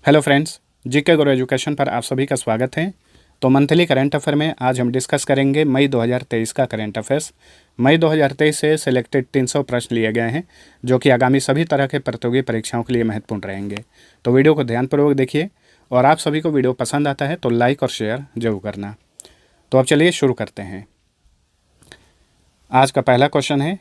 Hello friends, GK गुरु education पर आप सभी का स्वागत है। तो मंथली करंट अफेयर में आज हम डिस्कस करेंगे मई 2023 का करंट अफेयर्स। मई 2023 से सिलेक्टेड 300 प्रश्न लिए गए हैं जो कि आगामी सभी तरह के प्रतियोगी परीक्षाओं के लिए महत्वपूर्ण रहेंगे। तो वीडियो को ध्यानपूर्वक देखिए और आप सभी को वीडियो पसंद आता है तो लाइक और शेयर जरूर करना। तो अब चलिए शुरू करते हैं। आज का पहला क्वेश्चन है,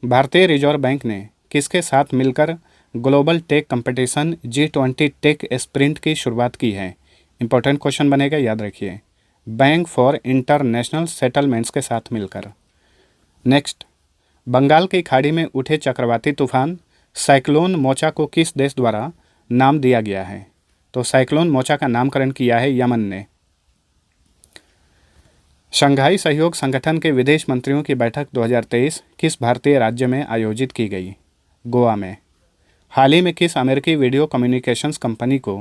भारतीय रिजर्व बैंक ने किसके साथ मिलकर global tech competition G20 tech sprint की शुरुआत की है। इंपॉर्टेंट क्वेश्चन बनेगा, याद रखिए। बैंक फॉर इंटरनेशनल सेटलमेंट्स के साथ मिलकर। नेक्स्ट, बंगाल की खाड़ी में उठे चक्रवाती तूफान साइक्लोन मोचा को किस देश द्वारा नाम दिया गया है। तो साइक्लोन मोचा का नामकरण किया है यमन ने। शंघाई सहयोग संगठन के विदेश मंत्रियों की बैठक 2023 किस भारतीय राज्य में आयोजित की गई। गोवा में। हाल ही में किस अमेरिकी वीडियो कम्युनिकेशंस कंपनी को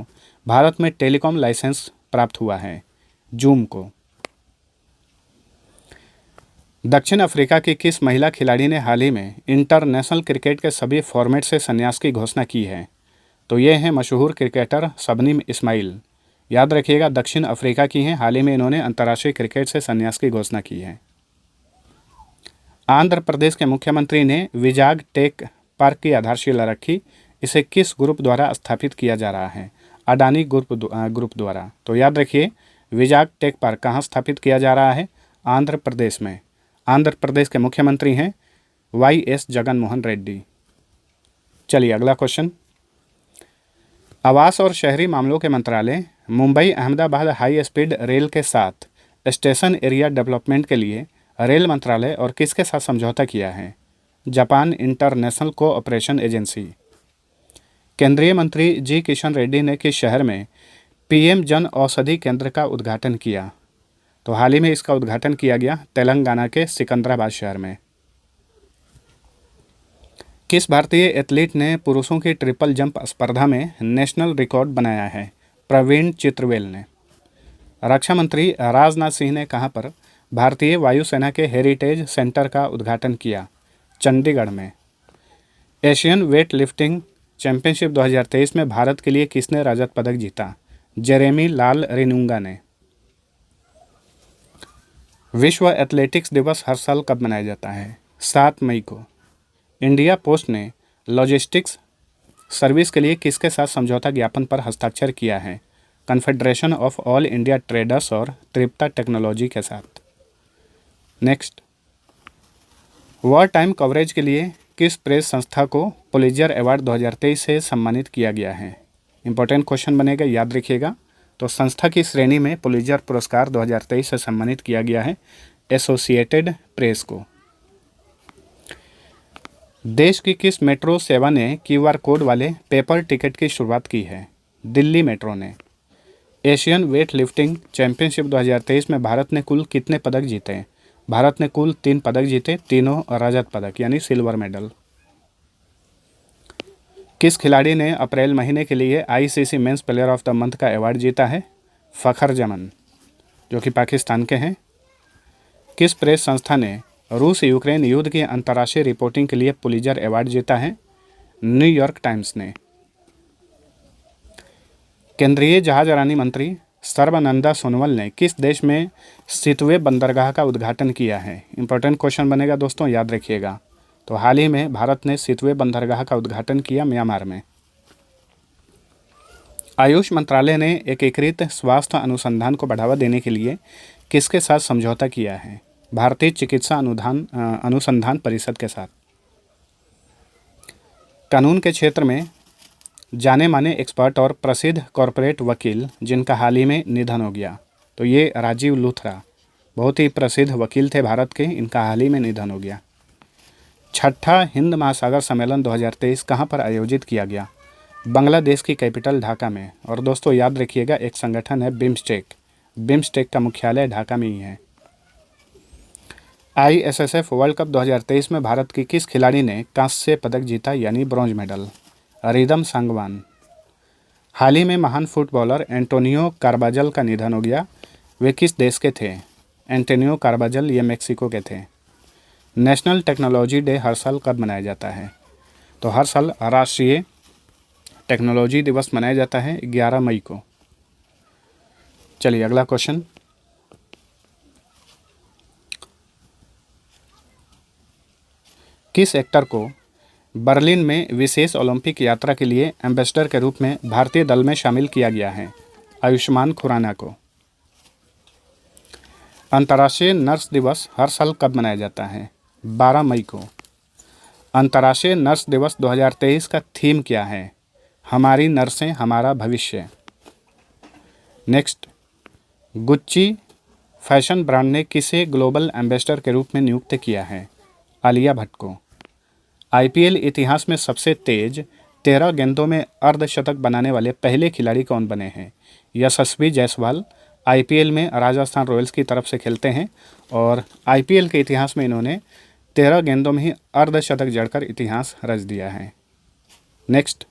भारत में टेलीकॉम लाइसेंस प्राप्त हुआ है। जूम को। दक्षिण अफ्रीका की किस महिला खिलाड़ी ने हाल ही में इंटरनेशनल क्रिकेट के सभी फॉर्मेट से संन्यास की घोषणा की है। तो ये हैं मशहूर क्रिकेटर शबनीम इस्माइल। याद रखिएगा, दक्षिण अफ्रीका की हैं। हाल ही में इन्होंने अंतर्राष्ट्रीय क्रिकेट से संन्यास की घोषणा की है। आंध्र प्रदेश के मुख्यमंत्री ने विजाग टेक पार्क की आधारशिला रखी। इसे किस ग्रुप द्वारा स्थापित किया जा रहा है। अडानी ग्रुप द्वारा। तो याद रखिए, विजाग टेक पार्क कहाँ स्थापित किया जा रहा है। आंध्र प्रदेश में। आंध्र प्रदेश के मुख्यमंत्री हैं YS जगनमोहन रेड्डी। चलिए अगला क्वेश्चन। आवास और शहरी मामलों के मंत्रालय Mumbai Ahmedabad high speed rail के साथ स्टेशन एरिया डेवलपमेंट के लिए रेल मंत्रालय और किसके साथ समझौता किया है। Japan international cooperation agency. केंद्रीय मंत्री जी किशन रेड्डी ने किस शहर में PM जन औषधि केंद्र का उद्घाटन किया। तो हाल ही में इसका उद्घाटन किया गया तेलंगाना के सिकंदराबाद शहर में। किस भारतीय एथलीट ने पुरुषों की ट्रिपल जंप स्पर्धा में नेशनल रिकॉर्ड बनाया है। प्रवीण चित्रवेल ने। रक्षा मंत्री राजनाथ सिंह ने कहां पर भारतीय वायुसेना के हेरिटेज सेंटर का उद्घाटन किया। चंडीगढ़ में। एशियन वेट लिफ्टिंग चैंपियनशिप 2023 में भारत के लिए किसने रजत पदक जीता। जेरेमी लाल रिनुंगा ने। विश्व एथलेटिक्स दिवस हर साल कब मनाया जाता है। 7 मई को। इंडिया पोस्ट ने लॉजिस्टिक्स सर्विस के लिए किसके साथ समझौता ज्ञापन पर हस्ताक्षर किया है। Confederation of all India traders और त्रिप्ता टेक्नोलॉजी के साथ। नेक्स्ट, वॉर टाइम कवरेज के लिए किस प्रेस संस्था को पुलित्जर अवार्ड 2023 से सम्मानित किया गया है। इंपॉर्टेंट क्वेश्चन बनेगा, याद रखिएगा। तो संस्था की श्रेणी में पुलित्जर पुरस्कार 2023 से सम्मानित किया गया है एसोसिएटेड प्रेस को। देश की किस मेट्रो सेवा ने QR कोड वाले पेपर टिकट की शुरुआत की है। दिल्ली मेट्रो ने। एशियन वेट लिफ्टिंग चैंपियनशिप 2023 में भारत ने कुल कितने पदक जीते। भारत ने कुल 3 पदक जीते, तीनों रजत पदक यानी सिल्वर मेडल। किस खिलाड़ी ने अप्रैल महीने के लिए ICC men's player of the month का अवार्ड जीता है। फ़खर जमन, जो कि पाकिस्तान के हैं। किस प्रेस संस्था ने रूस यूक्रेन युद्ध की अंतर्राष्ट्रीय रिपोर्टिंग के लिए पुलित्जर अवार्ड जीता है। न्यूयॉर्क टाइम्स ने। केंद्रीय जहाजरानी मंत्री सर्बानंदा सोनोवाल ने किस देश में सितवे बंदरगाह का उद्घाटन किया है। इंपॉर्टेंट क्वेश्चन बनेगा दोस्तों, याद रखिएगा। तो हाल ही में भारत ने सितवे बंदरगाह का उद्घाटन किया म्यांमार में। आयुष मंत्रालय ने एकीकृत स्वास्थ्य अनुसंधान को बढ़ावा देने के लिए किसके साथ समझौता किया है। भारतीय चिकित्सा अनुसंधान परिषद के साथ। कानून के क्षेत्र में जाने माने एक्सपर्ट और प्रसिद्ध कॉरपोरेट वकील जिनका हाल ही में निधन हो गया, तो ये राजीव लूथरा बहुत ही प्रसिद्ध वकील थे भारत के, इनका हाल ही में निधन हो गया। छठा हिंद महासागर सम्मेलन 2023 कहाँ पर आयोजित किया गया। बांग्लादेश की कैपिटल ढाका में। और दोस्तों याद रखिएगा, एक संगठन है बिम्स्टेक का मुख्यालय ढाका में ही है। ISSF वर्ल्ड कप 2023 में भारत की किस खिलाड़ी ने कांस्य पदक जीता यानी ब्रॉन्ज मेडल। रिदम सांगवान। हाल ही में महान फुटबॉलर एंटोनियो कार्बाजल का निधन हो गया। वे किस देश के थे। एंटोनियो कार्बाजल ये मेक्सिको के थे। नेशनल टेक्नोलॉजी डे हर साल कब मनाया जाता है। तो हर साल राष्ट्रीय टेक्नोलॉजी दिवस मनाया जाता है 11 मई को। चलिए अगला क्वेश्चन, किस एक्टर को बर्लिन में विशेष ओलंपिक यात्रा के लिए एम्बेसडर के रूप में भारतीय दल में शामिल किया गया है? आयुष्मान खुराना को। अंतर्राष्ट्रीय नर्स दिवस हर साल कब मनाया जाता है? 12 मई को। अंतर्राष्ट्रीय नर्स दिवस 2023 का थीम क्या है? हमारी नर्सें हमारा भविष्य। नेक्स्ट, गुच्ची फैशन ब्रांड ने किसे ग्लोबल एम्बेसडर के रूप में नियुक्त किया है? आलिया भट्ट को। आईपीएल इतिहास में सबसे तेज 13 गेंदों में अर्धशतक बनाने वाले पहले खिलाड़ी कौन बने हैं? यशस्वी जायसवाल आईपीएल में राजस्थान रॉयल्स की तरफ से खेलते हैं और आईपीएल के इतिहास में इन्होंने 13 गेंदों में ही अर्धशतक जड़कर इतिहास रच दिया है। नेक्स्ट,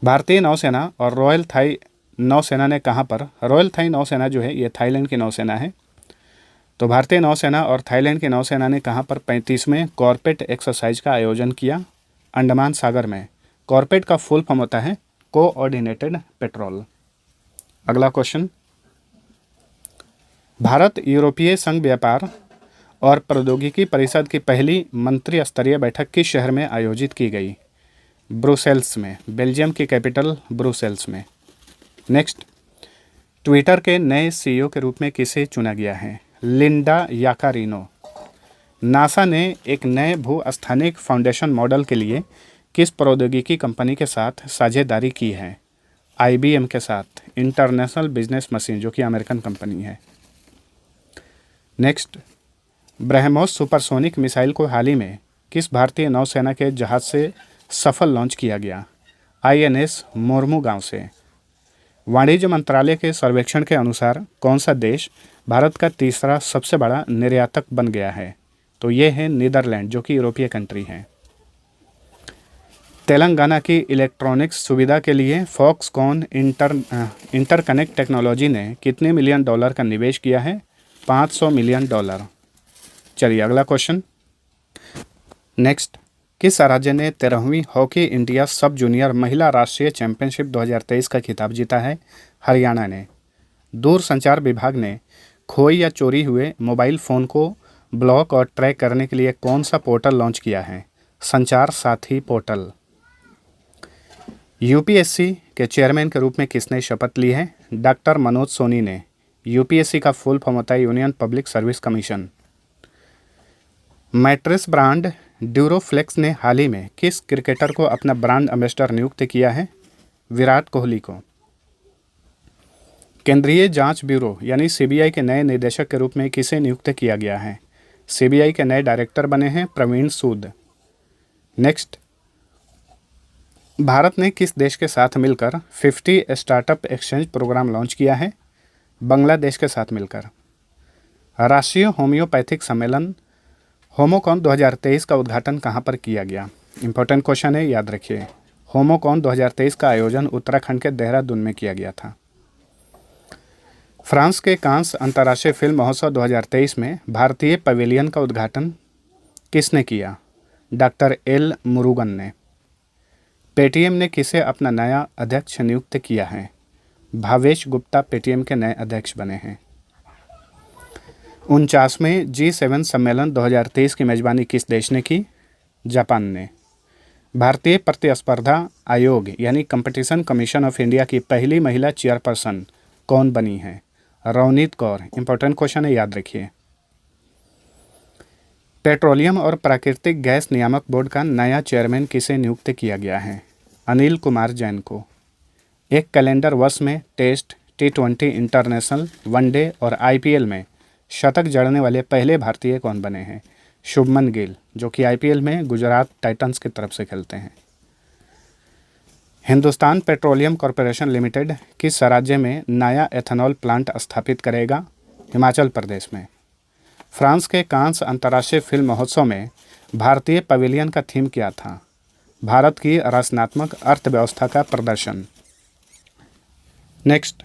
भारतीय नौसेना और रॉयल थाई नौसेना ने कहाँ पर, रॉयल थाई नौसेना जो है ये थाईलैंड की नौसेना है, तो भारतीय नौसेना और थाईलैंड की नौसेना ने कहाँ पर 35वें कॉर्पेट एक्सरसाइज का आयोजन किया? अंडमान सागर में। कॉर्पेट का फुल फॉर्म होता है कोऑर्डिनेटेड पेट्रोल। अगला क्वेश्चन, भारत यूरोपीय संघ व्यापार और प्रौद्योगिकी परिषद की पहली मंत्री स्तरीय बैठक किस शहर में आयोजित की गई? ब्रुसेल्स में, बेल्जियम की कैपिटल ब्रुसेल्स में। नेक्स्ट, ट्विटर के नए सीईओ के रूप में किसे चुना गया है? Linda Yaccarino. नासा ने एक नए भू-स्थानिक फाउंडेशन मॉडल के लिए किस प्रौद्योगिकी कंपनी के साथ साझेदारी की है? आईबीएम के साथ, इंटरनेशनल बिजनेस मशीन जो कि अमेरिकन कंपनी है। नेक्स्ट, ब्रह्मोस सुपरसोनिक मिसाइल को हाल ही में किस भारतीय नौसेना के जहाज से सफल लॉन्च किया गया? आईएनएस मोरमुगांव से। वाणिज्य मंत्रालय के सर्वेक्षण के अनुसार कौन सा देश भारत का तीसरा सबसे बड़ा निर्यातक बन गया है? तो ये है नीदरलैंड जो कि यूरोपीय कंट्री है। तेलंगाना की इलेक्ट्रॉनिक्स सुविधा के लिए फॉक्सकॉन इंटरकनेक्ट टेक्नोलॉजी ने कितने मिलियन डॉलर का निवेश किया है? 500 मिलियन डॉलर। चलिए अगला क्वेश्चन, नेक्स्ट, किस राज्य ने 13वीं हॉकी इंडिया सब जूनियर महिला राष्ट्रीय चैंपियनशिप 2023 का खिताब जीता है? हरियाणा ने। दूरसंचार विभाग ने खोए या चोरी हुए मोबाइल फ़ोन को ब्लॉक और ट्रैक करने के लिए कौन सा पोर्टल लॉन्च किया है? संचार साथी पोर्टल। यूपीएससी के चेयरमैन के रूप में किसने शपथ ली है? डॉक्टर मनोज सोनी ने। यूपीएससी का फुल फॉर्म होता है union public service commission. Mattress brand Duroflex ने हाल ही में किस क्रिकेटर को अपना ब्रांड एम्बेसडर नियुक्त किया है? विराट कोहली को। केंद्रीय जांच ब्यूरो यानी सीबीआई के नए निदेशक के रूप में किसे नियुक्त किया गया है? सीबीआई के नए डायरेक्टर बने हैं प्रवीण सूद। नेक्स्ट, भारत ने किस देश के साथ मिलकर 50 स्टार्टअप एक्सचेंज प्रोग्राम लॉन्च किया है? बांग्लादेश के साथ मिलकर। राष्ट्रीय होम्योपैथिक सम्मेलन होमोकॉन 2023 का उद्घाटन कहाँ पर किया गया? इंपॉर्टेंट क्वेश्चन है, याद रखिए। होमोकॉन 2023 का आयोजन उत्तराखंड के देहरादून में किया गया था। फ्रांस के कांस अंतर्राष्ट्रीय फिल्म महोत्सव 2023 में भारतीय पवेलियन का उद्घाटन किसने किया? डॉक्टर एल मुरुगन ने। पेटीएम ने किसे अपना नया अध्यक्ष नियुक्त किया है? भावेश गुप्ता पेटीएम के नए अध्यक्ष बने हैं। 49वें G7 सम्मेलन 2023 की मेजबानी किस देश ने की? जापान ने। भारतीय प्रतिस्पर्धा आयोग यानी कंपटीशन कमीशन ऑफ इंडिया की पहली महिला चेयरपर्सन कौन बनी है? रवनीत कौर। इंपॉर्टेंट क्वेश्चन है, याद रखिए। पेट्रोलियम और प्राकृतिक गैस नियामक बोर्ड का नया चेयरमैन किसे नियुक्त किया गया है? अनिल कुमार जैन को। एक कैलेंडर वर्ष में टेस्ट, T20 इंटरनेशनल, वनडे और आईपीएल में शतक जड़ने वाले पहले भारतीय कौन बने हैं? शुभमन गिल, जो कि आईपीएल में गुजरात टाइटंस की तरफ से खेलते हैं। हिंदुस्तान पेट्रोलियम कॉरपोरेशन लिमिटेड किस राज्य में नया एथेनॉल प्लांट स्थापित करेगा? हिमाचल प्रदेश में। फ्रांस के कांस अंतर्राष्ट्रीय फिल्म महोत्सव में भारतीय पवेलियन का थीम क्या था? भारत की रचनात्मक अर्थव्यवस्था का प्रदर्शन। नेक्स्ट,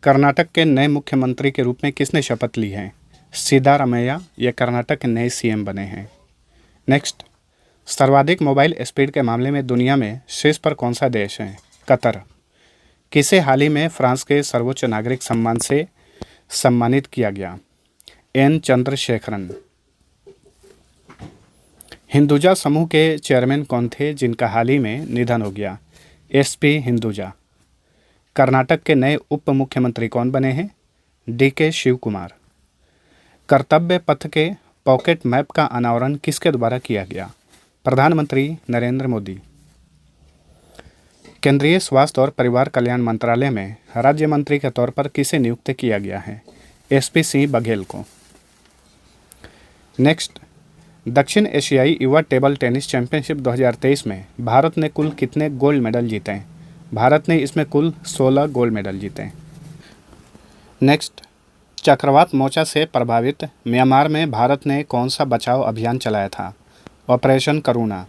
कर्नाटक के नए मुख्यमंत्री के रूप में किसने शपथ ली है? सिद्धारमैया, ये कर्नाटक के नए सीएम बने हैं। नेक्स्ट, सर्वाधिक मोबाइल स्पीड के मामले में दुनिया में शीर्ष पर कौन सा देश है? कतर। किसे हाल ही में फ्रांस के सर्वोच्च नागरिक सम्मान से सम्मानित किया गया? एन चंद्रशेखरन। हिंदुजा समूह के चेयरमैन कौन थे जिनका हाल ही में निधन हो गया? एसपी हिंदुजा। कर्नाटक के नए उप मुख्यमंत्री कौन बने हैं? डीके शिव कुमार। कर्तव्य पथ के पॉकेट मैप का अनावरण किसके द्वारा किया गया? प्रधानमंत्री नरेंद्र मोदी। केंद्रीय स्वास्थ्य और परिवार कल्याण मंत्रालय में राज्य मंत्री के तौर पर किसे नियुक्त किया गया है? एसपी सिंह बघेल को। नेक्स्ट, दक्षिण एशियाई युवा टेबल टेनिस चैंपियनशिप 2023 में भारत ने कुल कितने गोल्ड मेडल जीते हैं? भारत ने इसमें कुल 16 गोल्ड मेडल जीते हैं। नेक्स्ट, चक्रवात मोचा से प्रभावित म्यांमार में भारत ने कौन सा बचाव अभियान चलाया था? ऑपरेशन करुणा।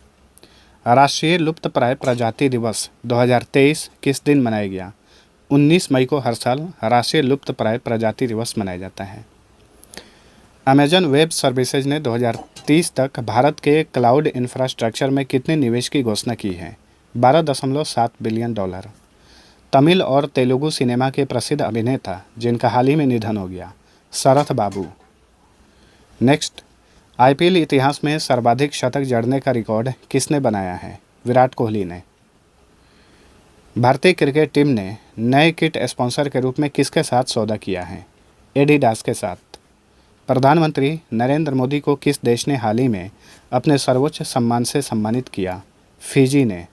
राष्ट्रीय लुप्तप्राय प्रजाति दिवस 2023 किस दिन मनाया गया? 19 मई को हर साल राष्ट्रीय लुप्तप्राय प्रजाति दिवस मनाया जाता है। अमेजन वेब सर्विसेज ने 2030 तक भारत के क्लाउड इंफ्रास्ट्रक्चर में कितने निवेश की घोषणा की है? $12.7 बिलियन। तमिल और तेलुगु सिनेमा के प्रसिद्ध अभिनेता जिनका हाल ही में निधन हो गया? शरथ बाबू। नेक्स्ट, आईपीएल इतिहास में सर्वाधिक शतक जड़ने का रिकॉर्ड किसने बनाया है? विराट कोहली ने। भारतीय क्रिकेट टीम ने नए किट स्पॉन्सर के रूप में किसके साथ सौदा किया है? एडिडास के साथ। प्रधानमंत्री नरेंद्र मोदी को किस देश ने हाल ही में अपने सर्वोच्च सम्मान से सम्मानित किया? फिजी ने।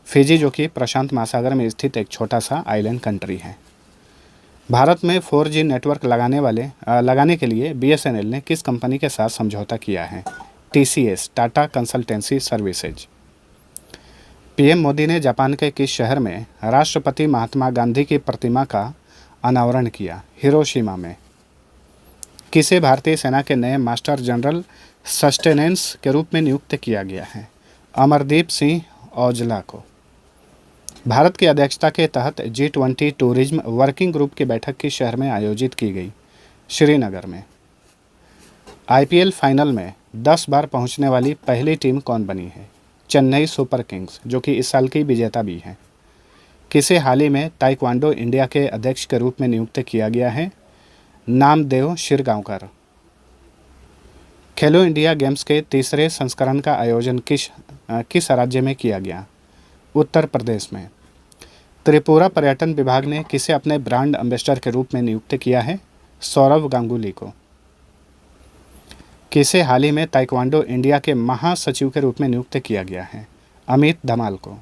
फिजी जो कि प्रशांत महासागर में स्थित एक छोटा सा आइलैंड कंट्री है। भारत में 4G नेटवर्क लगाने के लिए BSNL ने किस कंपनी के साथ समझौता किया है? TCS, Tata consultancy services. PM Modi ने जापान के किस शहर में राष्ट्रपति महात्मा गांधी की प्रतिमा का अनावरण किया? हिरोशिमा में। किसे भारतीय सेना के नए मास्टर जनरल सस्टेनेंस के रूप में नियुक्त किया गया है? अमरदीप सिंह औजला को। भारत की अध्यक्षता के तहत G20 टूरिज्म वर्किंग ग्रुप की बैठक किस शहर में आयोजित की गई? श्रीनगर में। आईपीएल फाइनल में 10 बार पहुंचने वाली पहली टीम कौन बनी है? चेन्नई सुपर किंग्स, जो कि इस साल की विजेता भी है। किसे हाल ही में ताइक्वांडो इंडिया के अध्यक्ष के रूप में नियुक्त किया गया है? नामदेव शिरगांवकर। खेलो इंडिया गेम्स के तीसरे संस्करण का आयोजन किस राज्य में किया गया? उत्तर प्रदेश में। त्रिपुरा पर्यटन विभाग ने किसे अपने ब्रांड एम्बेसडर के रूप में नियुक्त किया है? सौरव गांगुली को। किसे हाल ही में ताइक्वांडो इंडिया के महासचिव के रूप में नियुक्त किया गया है? अमित धमाल को।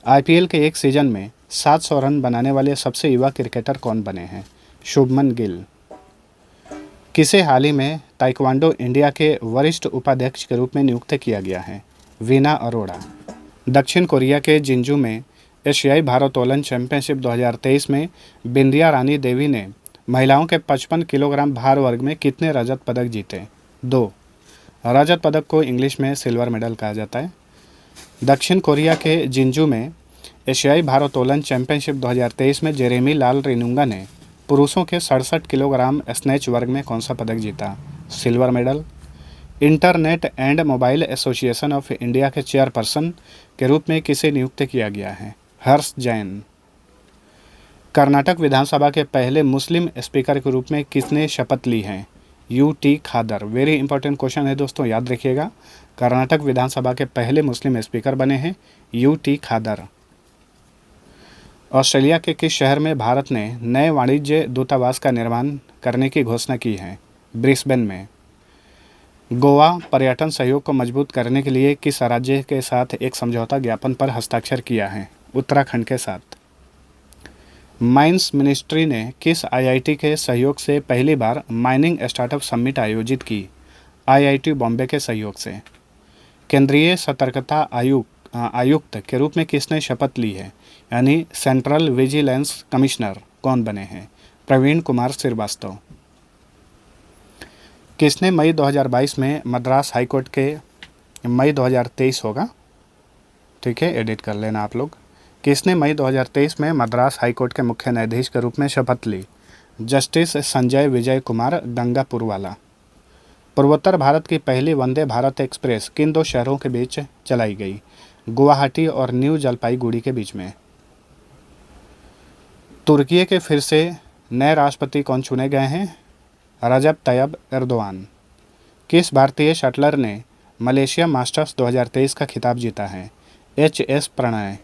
आईपीएल के एक सीजन में 700 रन बनाने वाले सबसे युवा क्रिकेटर कौन बने हैं? शुभमन गिल। किसे हाल ही में ताइक्वांडो इंडिया के वरिष्ठ उपाध्यक्ष के रूप में नियुक्त किया गया है? वीना अरोड़ा। दक्षिण कोरिया के जिंजू में एशियाई भारोत्तोलन चैंपियनशिप 2023 में बिंदिया रानी देवी ने महिलाओं के 55 किलोग्राम भार वर्ग में कितने रजत पदक जीते? 2। रजत पदक को इंग्लिश में सिल्वर मेडल कहा जाता है। दक्षिण कोरिया के जिंजू में एशियाई भारोत्तोलन चैंपियनशिप 2023 में जेरेमी लाल रिनुंगा ने पुरुषों के 67 किलोग्राम स्नैच वर्ग में कौन सा पदक जीता? Silver medal. Internet and mobile association of India के चेयरपर्सन के रूप में किसे नियुक्त किया गया है? हर्ष जैन। कर्नाटक विधानसभा के पहले मुस्लिम स्पीकर के रूप में किसने शपथ ली है? UT खादर। वेरी इंपॉर्टेंट क्वेश्चन है दोस्तों, याद रखिएगा। कर्नाटक विधानसभा के पहले मुस्लिम स्पीकर बने हैं UT खादर। ऑस्ट्रेलिया के किस शहर में भारत ने नए वाणिज्य दूतावास का निर्माण करने की घोषणा की है? ब्रिस्बेन में। गोवा पर्यटन सहयोग को मजबूत करने के लिए किस राज्य के साथ एक समझौता ज्ञापन पर हस्ताक्षर किया है? उत्तराखंड के साथ। माइंस मिनिस्ट्री ने किस IIT के सहयोग से पहली बार माइनिंग स्टार्टअप समिट आयोजित की? IIT बॉम्बे के सहयोग से। केंद्रीय सतर्कता आयुक्त के रूप में किसने शपथ ली है? यानी सेंट्रल विजिलेंस कमिश्नर कौन बने हैं? प्रवीण कुमार श्रीवास्तव। किसने मई 2022 में मद्रास हाईकोर्ट के मई 2023 होगा, ठीक है, एडिट कर लेना आप लोग। किसने मई 2023 में मद्रास हाईकोर्ट के मुख्य न्यायाधीश के रूप में शपथ ली? जस्टिस संजय विजय कुमार गंगापुरवाला। पूर्वोत्तर भारत की पहली वंदे भारत एक्सप्रेस किन दो शहरों के बीच चलाई गई? गुवाहाटी और न्यू जलपाईगुड़ी के बीच में। तुर्की के फिर से नए राष्ट्रपति कौन चुने गए हैं? रजब तैयब एर्दोआन। किस भारतीय शटलर ने मलेशिया मास्टर्स 2023 का खिताब जीता है? H S. Prannoy.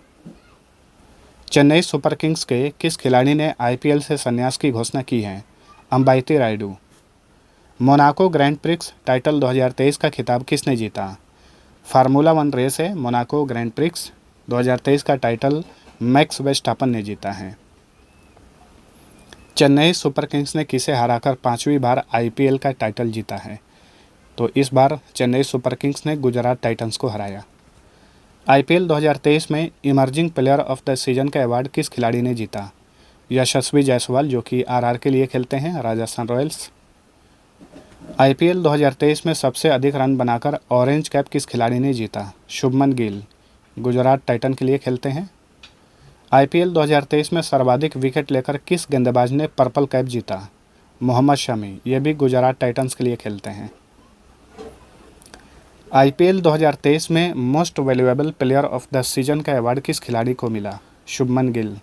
Chennai Super Kings के किस खिलाड़ी ने आईपीएल से संन्यास की घोषणा की है? Ambati Rayudu. Monaco grand prix title 2023 का खिताब किसने जीता? फार्मूला 1 रेस है मोनाको ग्रैंड प्रिक्स 2023 का टाइटल मैक्स वेस्टापन ने जीता है। चेन्नई सुपर किंग्स ने किसे हराकर 5वीं बार आईपीएल का टाइटल जीता है? तो इस बार चेन्नई सुपर किंग्स ने गुजरात टाइटंस को हराया। आईपीएल 2023 में emerging player of the season का अवार्ड किस खिलाड़ी ने जीता? यशस्वी जायसवाल, जो कि आरआर के लिए खेलते हैं, राजस्थान रॉयल्स। आईपीएल 2023 में सबसे अधिक रन बनाकर ऑरेंज कैप किस खिलाड़ी ने जीता? शुभमन गिल, गुजरात टाइटन के लिए खेलते हैं। आईपीएल 2023 में सर्वाधिक विकेट लेकर किस गेंदबाज ने पर्पल कैप जीता? मोहम्मद शमी, ये भी गुजरात टाइटंस के लिए खेलते हैं। आईपीएल 2023 में most valuable player of the season का अवार्ड किस खिलाड़ी को मिला? शुभमन गिल।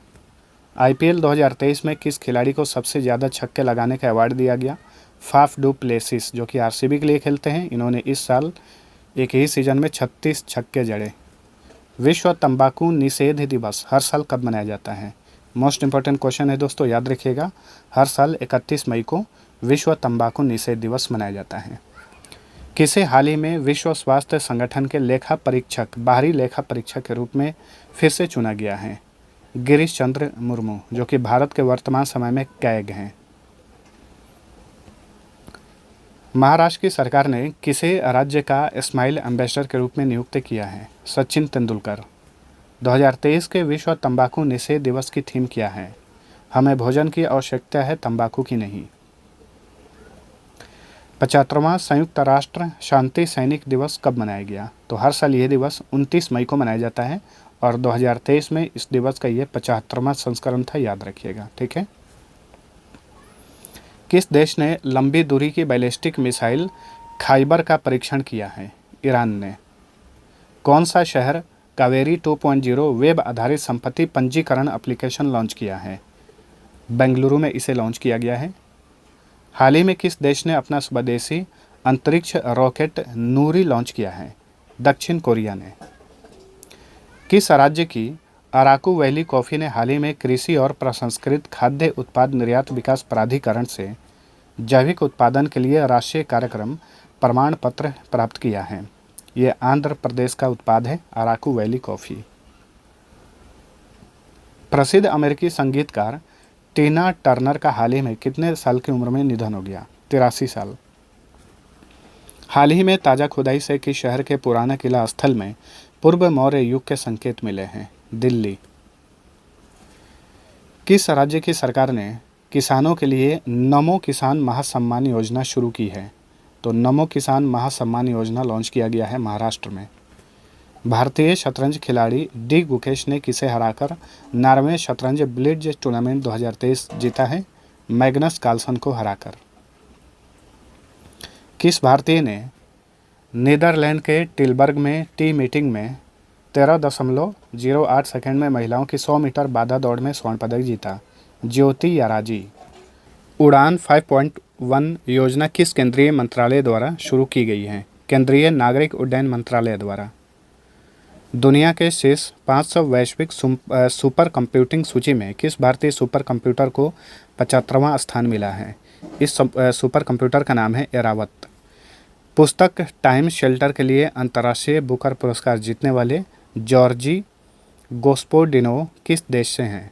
आईपीएल 2023 में किस खिलाड़ी को सबसे ज़्यादा छक्के लगाने का अवार्ड दिया गया? फाफ डू प्लेसिस, जो कि आरसीबी के लिए खेलते हैं। इन्होंने इस साल एक ही सीजन में 36 छक्के जड़े। विश्व तंबाकू निषेध दिवस हर साल कब मनाया जाता है? मोस्ट इंपॉर्टेंट क्वेश्चन है दोस्तों, याद रखिएगा। हर साल 31 मई को विश्व तंबाकू निषेध दिवस मनाया जाता है। किसे हाल ही में विश्व स्वास्थ्य संगठन के लेखा परीक्षक, बाहरी लेखा परीक्षक के रूप में फिर से चुना गया है? गिरीश चंद्र मुर्मू, जो कि भारत के वर्तमान समय में कैग हैं। महाराष्ट्र की सरकार ने किसे राज्य का स्माइल एम्बेसडर के रूप में नियुक्त किया है? सचिन तेंदुलकर। 2023 के विश्व तंबाकू निषेध दिवस की थीम क्या है? हमें भोजन की आवश्यकता है, तंबाकू की नहीं। 75वां संयुक्त राष्ट्र शांति सैनिक दिवस कब मनाया गया? तो हर साल यह दिवस 29 मई को मनाया जाता है और 2023 में इस दिवस का ये 75वां संस्करण था, याद रखिएगा, ठीक है। किस देश ने लंबी दूरी की बैलिस्टिक मिसाइल खाइबर का परीक्षण किया है? ईरान ने। कौन सा शहर कावेरी 2.0 वेब आधारित संपत्ति पंजीकरण एप्लीकेशन लॉन्च किया है? बेंगलुरु में इसे लॉन्च किया गया है। हाल ही में किस देश ने अपना स्वदेशी अंतरिक्ष रॉकेट नूरी लॉन्च किया है? दक्षिण कोरिया ने। किस राज्य की अराकू वैली कॉफ़ी ने हाल ही में कृषि और प्रसंस्कृत खाद्य उत्पाद निर्यात विकास प्राधिकरण से जैविक उत्पादन के लिए राष्ट्रीय कार्यक्रम प्रमाण पत्र प्राप्त किया है? ये आंध्र प्रदेश का उत्पाद है, अराकू वैली कॉफ़ी। प्रसिद्ध अमेरिकी संगीतकार टीना टर्नर का हाल ही में कितने साल की उम्र में निधन हो गया? 83 साल। हाल ही में ताज़ा खुदाई से किस शहर के पुराना किला स्थल में पूर्व मौर्य युग के संकेत मिले हैं? दिल्ली। किस राज्य की सरकार ने किसानों के लिए नमो किसान महासम्मान योजना शुरू की है? तो नमो किसान महासम्मान योजना लॉन्च किया गया है महाराष्ट्र में। भारतीय शतरंज खिलाड़ी डी गुकेश ने किसे हराकर नॉर्वे शतरंज ब्लिट्ज टूर्नामेंट 2023 जीता है? मैग्नस कार्लसन को हराकर। किस भारतीय ने नीदरलैंड के टिलबर्ग में टी मीटिंग में 13.08 सेकंड में महिलाओं की 100 मीटर बाधा दौड़ में स्वर्ण पदक जीता? ज्योति याराजी। उड़ान 5.1 योजना किस केंद्रीय मंत्रालय द्वारा शुरू की गई है? केंद्रीय नागरिक उड्डयन मंत्रालय द्वारा। दुनिया के शीर्ष 500 वैश्विक सुपर कंप्यूटिंग सूची में किस भारतीय सुपर कंप्यूटर को 75वां स्थान मिला है? इस सुपर कंप्यूटर का नाम है एरावत। पुस्तक टाइम शेल्टर के लिए अंतर्राष्ट्रीय बुकर पुरस्कार जीतने वाले जॉर्जी गोस्पोडिनो किस देश से हैं?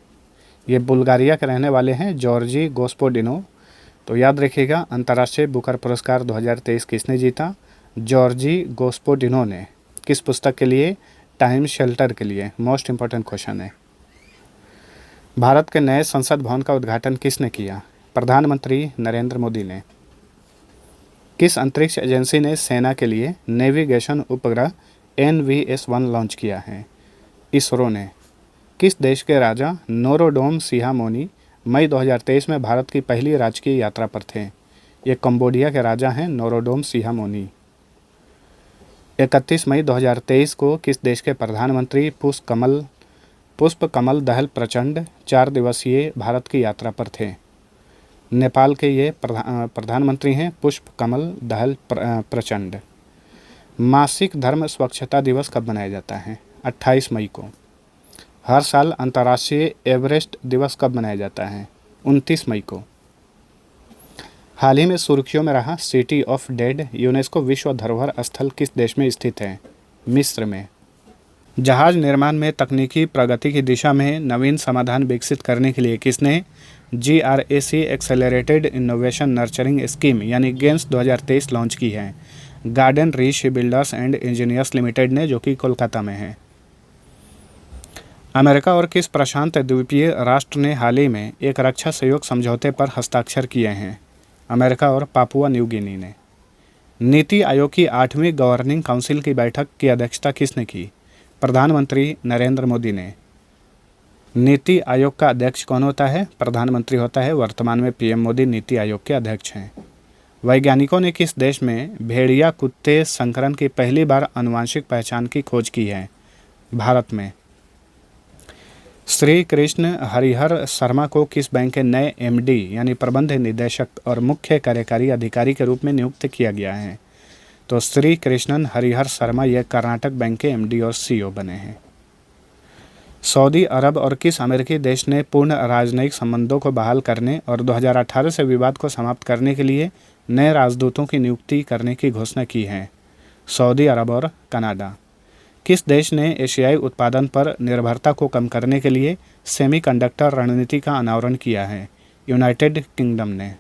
ये बुल्गारिया के रहने वाले हैं, जॉर्जी गोस्पोडिनो। तो याद रखिएगा, अंतर्राष्ट्रीय बुकर पुरस्कार 2023 किसने जीता? जॉर्जी गोस्पोडिनो ने। किस पुस्तक के लिए? टाइम शेल्टर के लिए। मोस्ट इंपॉर्टेंट क्वेश्चन है। भारत के नए संसद भवन का उद्घाटन किसने किया? प्रधानमंत्री नरेंद्र मोदी ने। किस अंतरिक्ष एजेंसी ने सेना के लिए नेविगेशन उपग्रह NVS-1 लॉन्च किया है? इसरो ने। किस देश के राजा नोरोडोम सिहामोनी मई 2023 में भारत की पहली राजकीय यात्रा पर थे? ये कंबोडिया के राजा हैं नोरोडोम सिहामोनी। 31 मई 2023 को किस देश के प्रधानमंत्री पुष्प कमल दहल प्रचंड 4 दिवसीय भारत की यात्रा पर थे? नेपाल के ये प्रधानमंत्री हैं पुष्प कमल दहल प्रचंड। मासिक धर्म स्वच्छता दिवस कब मनाया जाता है? 28 मई को। हर साल अंतर्राष्ट्रीय एवरेस्ट दिवस कब मनाया जाता है? 29 मई को। हाल ही में सुर्खियों में रहा सिटी ऑफ डेड यूनेस्को विश्व धरोहर स्थल किस देश में स्थित है? मिस्र में। जहाज निर्माण में तकनीकी प्रगति की दिशा में नवीन समाधान विकसित करने के लिए किसने GRAC accelerated innovation nurturing scheme यानी गेम्स 2023 लॉन्च की है? Garden reach builders and engineers limited ने, जो कि कोलकाता में है। अमेरिका और किस प्रशांत द्वीपीय राष्ट्र ने हाल ही में एक रक्षा सहयोग समझौते पर हस्ताक्षर किए हैं? अमेरिका और पापुआ न्यू गिनी ने। नीति आयोग की 8वीं गवर्निंग काउंसिल की बैठक की अध्यक्षता किसने की? प्रधानमंत्री नरेंद्र मोदी ने। नीति आयोग का अध्यक्ष कौन होता है? प्रधानमंत्री होता है। वर्तमान में PM मोदी नीति आयोग के अध्यक्ष हैं। वैज्ञानिकों ने किस देश में भेड़िया कुत्ते संकरण की पहली बार आनुवंशिक पहचान की खोज की है? भारत में। श्री कृष्ण हरिहर शर्मा को किस बैंक के नए MD यानी प्रबंध निदेशक और मुख्य कार्यकारी अधिकारी के रूप में नियुक्त किया गया है? तो श्री कृष्णन हरिहर शर्मा ये कर्नाटक बैंक के MD और CEO बने हैं। सऊदी अरब और किस अमेरिकी देश ने पूर्ण राजनयिक संबंधों को बहाल करने और 2018 से विवाद को समाप्त करने के लिए नए राजदूतों की नियुक्ति करने की घोषणा की है? सऊदी अरब और कनाडा। किस देश ने एशियाई उत्पादन पर निर्भरता को कम करने के लिए सेमीकंडक्टर रणनीति का अनावरण किया है? यूनाइटेड किंगडम ने।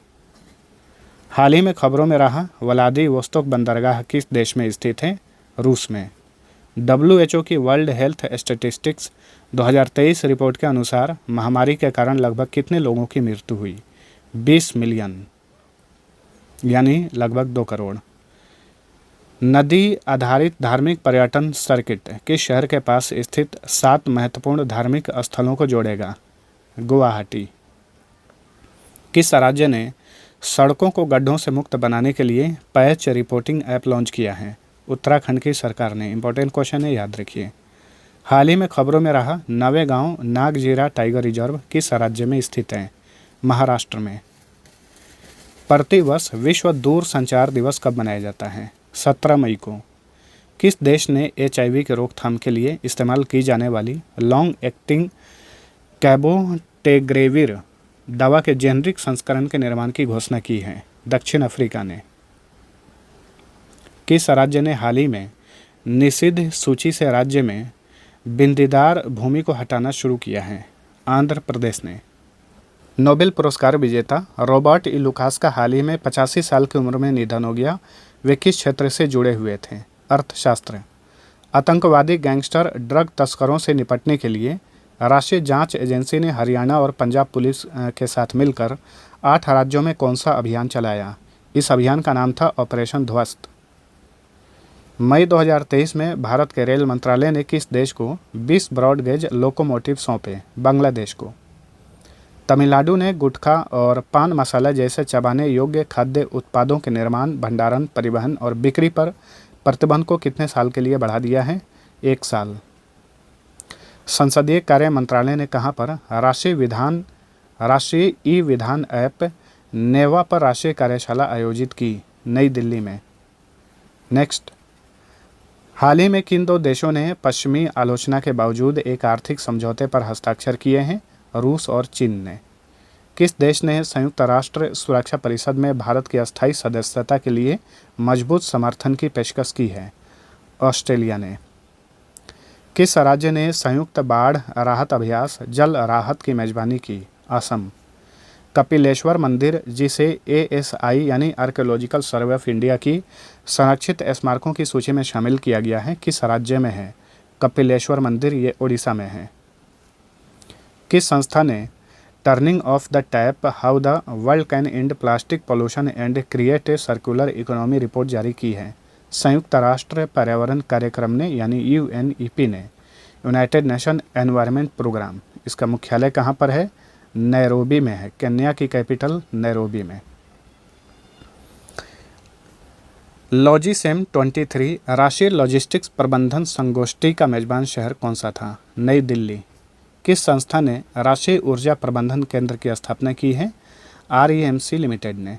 हाल ही में खबरों में रहा व्लादिवोस्तोक बंदरगाह किस देश में स्थित है? रूस में। WHO की वर्ल्ड हेल्थ स्टैटिस्टिक्स 2023 रिपोर्ट के अनुसार महामारी के कारण लगभग कितने लोगों की मृत्यु हुई? 20 मिलियन यानी लगभग 2 करोड़। नदी आधारित धार्मिक पर्यटन सर्किट किस शहर के पास स्थित 7 महत्वपूर्ण धार्मिक स्थलों को जोड़ेगा? गुवाहाटी। किस राज्य ने सड़कों को गड्ढों से मुक्त बनाने के लिए पैच रिपोर्टिंग ऐप लॉन्च किया है? उत्तराखंड की सरकार ने। इंपॉर्टेंट क्वेश्चन है, याद रखिए। हाल ही में खबरों में रहा नवेगांव नागजीरा टाइगर रिजर्व किस राज्य में स्थित है? महाराष्ट्र में। प्रतिवर्ष विश्व दूरसंचार दिवस कब मनाया जाता है? 17 मई को। किस देश ने HIV के रोकथाम के लिए इस्तेमाल की जाने वाली लॉन्ग एक्टिंग कैबोटेग्रेविर दवा के जेनरिक संस्करण के निर्माण की घोषणा की है? दक्षिण अफ्रीका ने। किस राज्य ने हाल ही में निषिद्ध सूची से राज्य में बिंदीदार भूमि को हटाना शुरू किया है? आंध्र प्रदेश ने। नोबेल पुरस्कार विजेता रॉबर्ट ई लुकास का हाल ही में 85 साल की उम्र में निधन हो गया। वे किस क्षेत्र से जुड़े हुए थे? अर्थशास्त्र। आतंकवादी गैंगस्टर ड्रग तस्करों से निपटने के लिए राष्ट्रीय जांच एजेंसी ने हरियाणा और पंजाब पुलिस के साथ मिलकर 8 राज्यों में कौन सा अभियान चलाया? इस अभियान का नाम था ऑपरेशन ध्वस्त। मई 2023 में भारत के रेल मंत्रालय ने किस देश को 20 ब्रॉडगेज लोकोमोटिव सौंपे? बांग्लादेश को। तमिलनाडु ने गुटखा और पान मसाला जैसे चबाने योग्य खाद्य उत्पादों के निर्माण, भंडारण, परिवहन और बिक्री पर प्रतिबंध को कितने साल के लिए बढ़ा दिया है? 1 साल। संसदीय कार्य मंत्रालय ने कहां पर राष्ट्रीय ई-विधान ऐप नेवा पर राष्ट्रीय कार्यशाला आयोजित की? नई दिल्ली में। नेक्स्ट। हाल ही में किन 2 देशों ने पश्चिमी आलोचना के बावजूद एक आर्थिक समझौते पर हस्ताक्षर किए हैं? रूस और चीन ने। किस देश ने संयुक्त राष्ट्र सुरक्षा परिषद में भारत की अस्थायी सदस्यता के लिए मजबूत समर्थन की पेशकश की है? ऑस्ट्रेलिया ने। किस राज्य ने संयुक्त बाढ़ राहत अभ्यास जल राहत की मेजबानी की? असम। कपिलेश्वर मंदिर, जिसे ASI यानी आर्कियोलॉजिकल सर्वे ऑफ इंडिया की संरक्षित स्मारकों की सूची में शामिल किया गया है, किस राज्य में है? कपिलेश्वर मंदिर, ये ओडिशा में है। किस संस्था ने turning of the tap how the world can and plastic pollution and create a circular economy report जारी की है? संयुक्त राष्ट्र पर्यावरण कार्यक्रम ने यानी UNEP ने। यूनाइटेड नेशन एनवायरनमेंट प्रोग्राम, इसका मुख्यालय कहाँ पर है? नैरोबी में है। केन्या की कैपिटल नैरोबी में। लॉजिसेम 23 राष्ट्रीय लॉजिस्टिक्स प्रबंधन संगोष्ठी का मेजबान शहर कौन सा था? नई दिल्ली। किस संस्था ने राष्ट्रीय ऊर्जा प्रबंधन केंद्र की स्थापना की है? REMC लिमिटेड ने।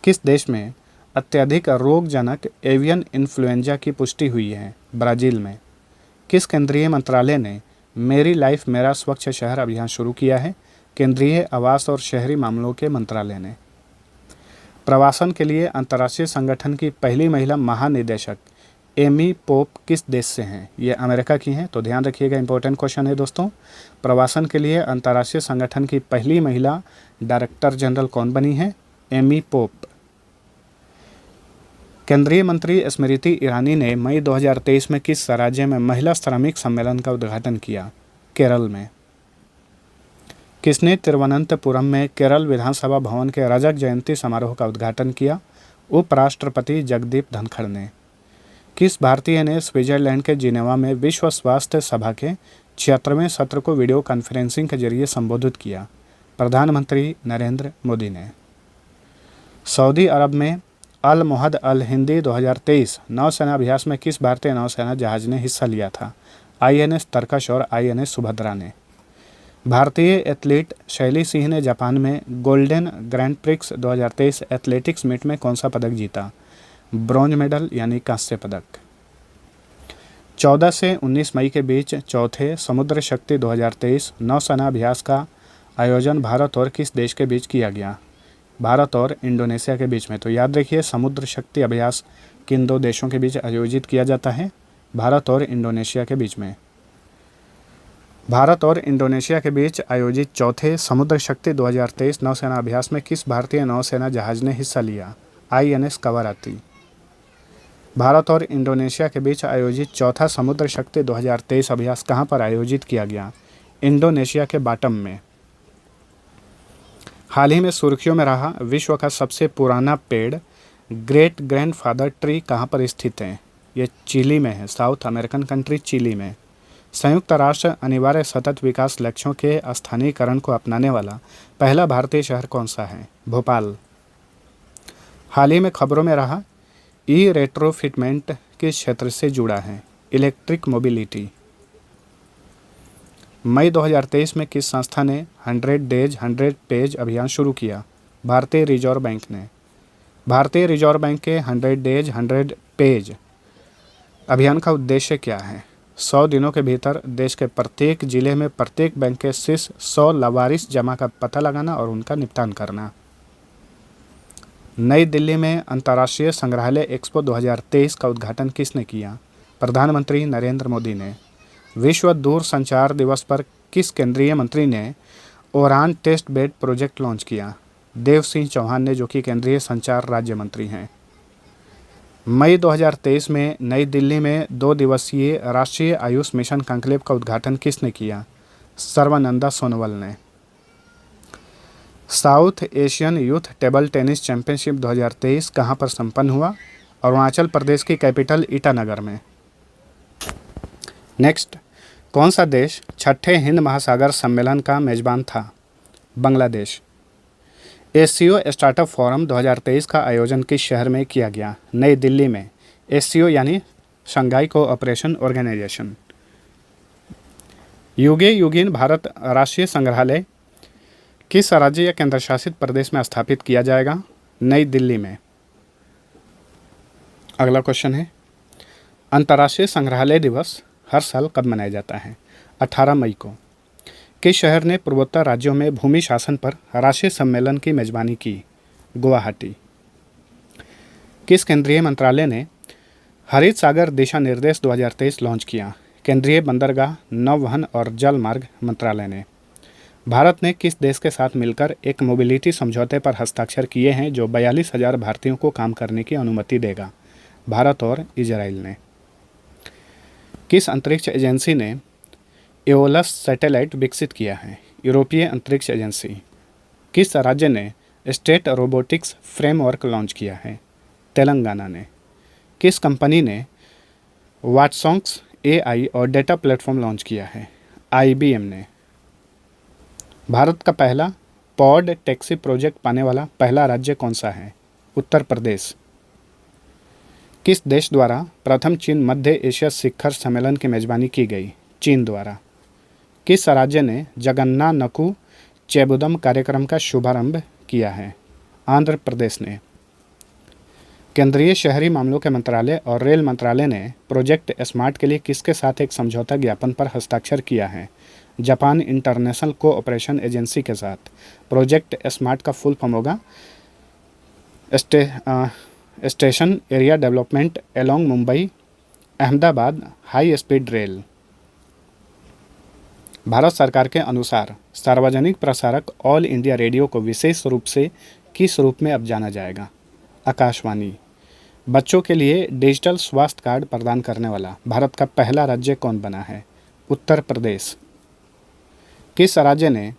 किस देश में अत्यधिक रोगजनक एवियन इन्फ्लुएंजा की पुष्टि हुई है? ब्राज़ील में। किस केंद्रीय मंत्रालय ने मेरी लाइफ मेरा स्वच्छ शहर अभियान शुरू किया है? केंद्रीय आवास और शहरी मामलों के मंत्रालय ने। प्रवासन के लिए अंतर्राष्ट्रीय संगठन की पहली महिला महानिदेशक एमी पोप किस देश से हैं? ये अमेरिका की हैं, तो ध्यान रखिएगा, इंपॉर्टेंट क्वेश्चन है दोस्तों। प्रवासन के लिए अंतर्राष्ट्रीय संगठन की पहली महिला डायरेक्टर जनरल कौन बनी है? Amy Pope. केंद्रीय मंत्री स्मृति ईरानी ने मई 2023 में किस राज्य में महिला श्रमिक सम्मेलन का उद्घाटन किया? केरल में। किसने तिरुवनंतपुरम में केरल विधानसभा भवन के रजत जयंती समारोह का उद्घाटन किया? उपराष्ट्रपति जगदीप धनखड़ ने। किस भारतीय ने स्विट्जरलैंड के जिनेवा में विश्व स्वास्थ्य सभा के 76वें सत्र को वीडियो कॉन्फ्रेंसिंग के जरिए संबोधित किया? प्रधानमंत्री नरेंद्र मोदी ने। सऊदी अरब में अल मोहद अल हिंदी 2023 नौसेना अभ्यास में किस भारतीय नौसेना जहाज ने हिस्सा लिया था? INS तरकश और INS सुभद्रा ने। भारतीय एथलीट शैली सिंह ने जापान में Golden Grand Prix 2023 athletics meet में कौन सा पदक जीता? ब्रॉन्ज मेडल यानी कांस्य पदक। 14 से 19 मई के बीच चौथे समुद्र शक्ति 2023 नौसेना अभ्यास का आयोजन भारत और किस देश के बीच किया गया? भारत और इंडोनेशिया के बीच में। तो याद रखिए, समुद्र शक्ति अभ्यास किन दो देशों के बीच आयोजित किया जाता है? भारत और इंडोनेशिया के बीच में। भारत और इंडोनेशिया के बीच आयोजित चौथे समुद्र शक्ति 2023 नौसेना अभ्यास में किस भारतीय नौसेना जहाज ने हिस्सा लिया? INS कवराती। भारत और इंडोनेशिया के बीच आयोजित चौथा समुद्र शक्ति 2023 अभ्यास कहां पर आयोजित किया गया? इंडोनेशिया के बाटम में। हाल ही में सुर्खियों में रहा विश्व का सबसे पुराना पेड़ ग्रेट ग्रैंडफादर ट्री कहां पर स्थित है? ये चिली में है, साउथ अमेरिकन कंट्री चिली में। संयुक्त राष्ट्र अनिवार्य सतत विकास लक्ष्यों के स्थानीयकरण को अपनाने वाला पहला भारतीय शहर कौन सा है? भोपाल। हाल ही में खबरों में रहा रेट्रोफिटमेंट किस क्षेत्र से जुड़ा है? Electric mobility. मई 2023 में किस संस्था ने 100 डेज 100 पेज अभियान शुरू किया? भारतीय रिजर्व बैंक ने। भारतीय रिजर्व बैंक के 100 डेज 100 पेज अभियान का उद्देश्य क्या है? 100 दिनों के भीतर देश के प्रत्येक जिले में प्रत्येक बैंक के शीर्ष 100 लावारिस जमा का पता लगाना और उनका निपटान करना। नई दिल्ली में अंतर्राष्ट्रीय संग्रहालय एक्सपो 2023 का उद्घाटन किसने किया? प्रधानमंत्री नरेंद्र मोदी ने। विश्व दूरसंचार दिवस पर किस केंद्रीय मंत्री ने ORAN test bed project launch किया? देव सिंह चौहान ने, जो कि केंद्रीय संचार राज्य मंत्री हैं। मई 2023 में नई दिल्ली में 2 दिवसीय राष्ट्रीय आयुष मिशन कॉन्क्लेव का उद्घाटन किसने किया? सर्बानंदा सोनोवाल ने। South Asian youth table tennis championship 2023 कहां पर संपन्न हुआ? अरुणाचल प्रदेश की कैपिटल ईटानगर में। नेक्स्ट, कौन सा देश छठे हिंद महासागर सम्मेलन का मेजबान था? बांग्लादेश। एससीओ स्टार्टअप फोरम 2023 का आयोजन किस शहर में किया गया? नई दिल्ली में। एससीओ यानी शंघाई कोऑपरेशन ऑर्गेनाइजेशन। युगे युगीन भारत राष्ट्रीय संग्रहालय किस राज्य या केंद्र शासित प्रदेश में स्थापित किया जाएगा? नई दिल्ली में। अगला क्वेश्चन है, अंतर्राष्ट्रीय संग्रहालय दिवस हर साल कब मनाया जाता है? 18 मई को। किस शहर ने पूर्वोत्तर राज्यों में भूमि शासन पर राष्ट्रीय सम्मेलन की मेजबानी की? गुवाहाटी। किस केंद्रीय मंत्रालय ने हरित सागर दिशा निर्देश 2023 लॉन्च किया? केंद्रीय बंदरगाह, नौवहन और जल मार्ग मंत्रालय ने। भारत ने किस देश के साथ मिलकर एक मोबिलिटी समझौते पर हस्ताक्षर किए हैं जो 42,000 भारतीयों को काम करने की अनुमति देगा? भारत और इजराइल ने। किस अंतरिक्ष एजेंसी ने एओलस सैटेलाइट विकसित किया है? यूरोपीय अंतरिक्ष एजेंसी। किस राज्य ने स्टेट रोबोटिक्स फ्रेमवर्क लॉन्च किया है? तेलंगाना ने। किस कंपनी ने वाटसॉन्ग्स AI और डेटा प्लेटफॉर्म लॉन्च किया है? IBM ने। भारत का पहला पॉड टैक्सी प्रोजेक्ट पाने वाला पहला राज्य कौन सा है? उत्तर प्रदेश। किस देश द्वारा प्रथम चीन मध्य एशिया शिखर सम्मेलन की मेजबानी की गई? चीन द्वारा। किस राज्य ने जगन्नानकू चेबुदम कार्यक्रम का शुभारंभ किया है? आंध्र प्रदेश ने। केंद्रीय शहरी मामलों के मंत्रालय और रेल मंत्रालय ने प्रोजेक्ट स्मार्ट के लिए किसके साथ एक समझौता ज्ञापन पर हस्ताक्षर किया है? जापान इंटरनेशनल कोऑपरेशन एजेंसी के साथ। प्रोजेक्ट स्मार्ट का फुल फॉर्म होगा station area development along Mumbai Ahmedabad high speed rail. Bharat सरकार के अनुसार सार्वजनिक प्रसारक ऑल इंडिया रेडियो को विशेष रूप से किस रूप में अब जाना जाएगा? आकाशवाणी। बच्चों के लिए डिजिटल स्वास्थ्य कार्ड प्रदान करने वाला भारत का पहला राज्य कौन बना है? उत्तर प्रदेश। किस राज्य ने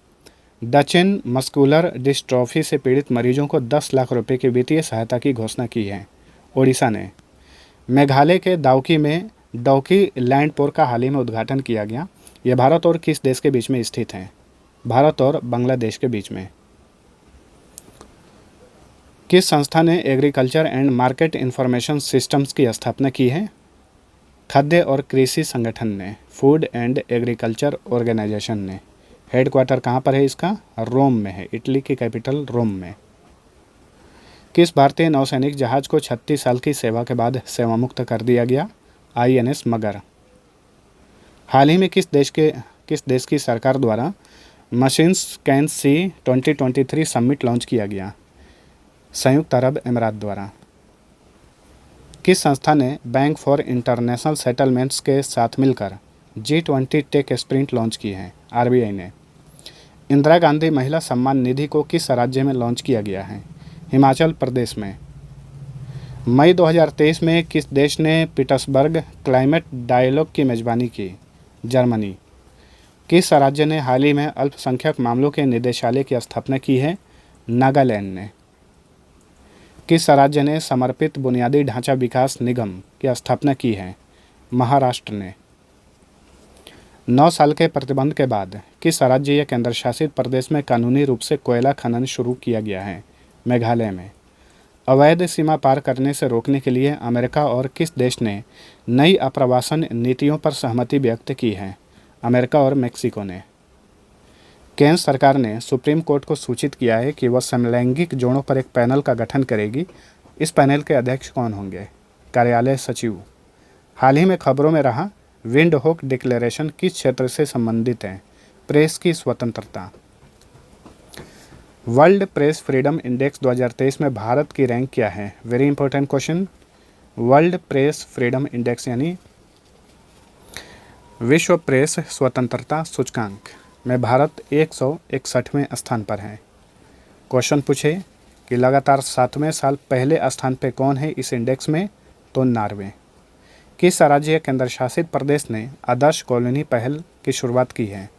डचेन मस्कुलर डिस्ट्रॉफी से पीड़ित मरीजों को 10 लाख रुपए की वित्तीय सहायता की घोषणा की है? ओडिशा ने। मेघालय के दाउकी में डौकी लैंडपोर्ट का हाल ही में उद्घाटन किया गया। यह भारत और किस देश के बीच में स्थित है? भारत और बांग्लादेश के बीच में। किस संस्था ने agriculture and market information systems की स्थापना की है? खाद्य और कृषि संगठन ने। फूड एंड एग्रीकल्चर ऑर्गेनाइजेशन ने। हेडक्वार्टर कहाँ पर है इसका? रोम में है। इटली की कैपिटल रोम में। किस भारतीय नौसैनिक जहाज को 36 साल की सेवा के बाद सेवामुक्त कर दिया गया? INS मगर। हाल ही में किस देश की सरकार द्वारा machines can see 2023 summit launch किया गया? संयुक्त अरब अमीरात द्वारा। किस संस्था ने बैंक फॉर इंटरनेशनल सेटलमेंट्स के साथ मिलकर G20 टेक स्प्रिंट लॉन्च की है? RBI ने। इंदिरा गांधी महिला सम्मान निधि को किस राज्य में लॉन्च किया गया है? हिमाचल प्रदेश में। मई 2023 में किस देश ने पीटर्सबर्ग क्लाइमेट डायलॉग की मेजबानी की? जर्मनी। किस राज्य ने हाल ही में अल्पसंख्यक मामलों के निदेशालय की स्थापना की है? नागालैंड ने। किस राज्य ने समर्पित बुनियादी ढांचा विकास निगम की स्थापना की है? महाराष्ट्र ने। 9 साल के प्रतिबंध के बाद किस राज्य या केंद्र शासित प्रदेश में कानूनी रूप से कोयला खनन शुरू किया गया है? मेघालय में। अवैध सीमा पार करने से रोकने के लिए अमेरिका और किस देश ने नई आप्रवासन नीतियों पर सहमति व्यक्त की है? अमेरिका और मेक्सिको ने। केंद्र सरकार ने सुप्रीम कोर्ट को सूचित किया है कि वह समलैंगिक जोड़ों पर एक पैनल का गठन करेगी। इस पैनल के अध्यक्ष कौन होंगे? कार्यालय सचिव। हाल ही में खबरों में रहा विंडहोक डिक्लेरेशन किस क्षेत्र से संबंधित है? प्रेस की स्वतंत्रता। वर्ल्ड प्रेस फ्रीडम इंडेक्स 2023 में भारत की रैंक क्या है? Very important question. World press freedom index यानी विश्व प्रेस स्वतंत्रता सूचकांक में भारत 161वें स्थान पर है। क्वेश्चन पूछे कि लगातार 7वें साल पहले स्थान पर कौन है इस इंडेक्स में? तो नॉर्वे। किस राज्य या केंद्र शासित प्रदेश ने आदर्श कॉलोनी पहल की शुरुआत की है?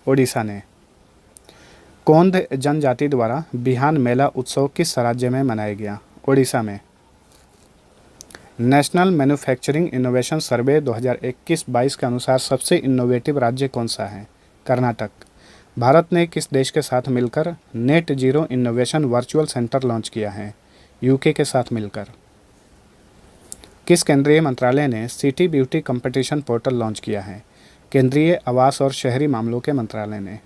ओडिशा ने। कोंद जनजाति द्वारा बिहान मेला उत्सव किस राज्य में मनाया गया? ओडिशा में। नेशनल मैन्युफैक्चरिंग इनोवेशन सर्वे 2021-22 के अनुसार सबसे इनोवेटिव राज्य कौन सा है? कर्नाटक। भारत ने किस देश के साथ मिलकर net zero innovation virtual centre launch किया है? UK के साथ मिलकर। किस केंद्रीय मंत्रालय ने city beauty competition portal launch किया है? केंद्रीय आवास और शहरी मामलों के मंत्रालय ने।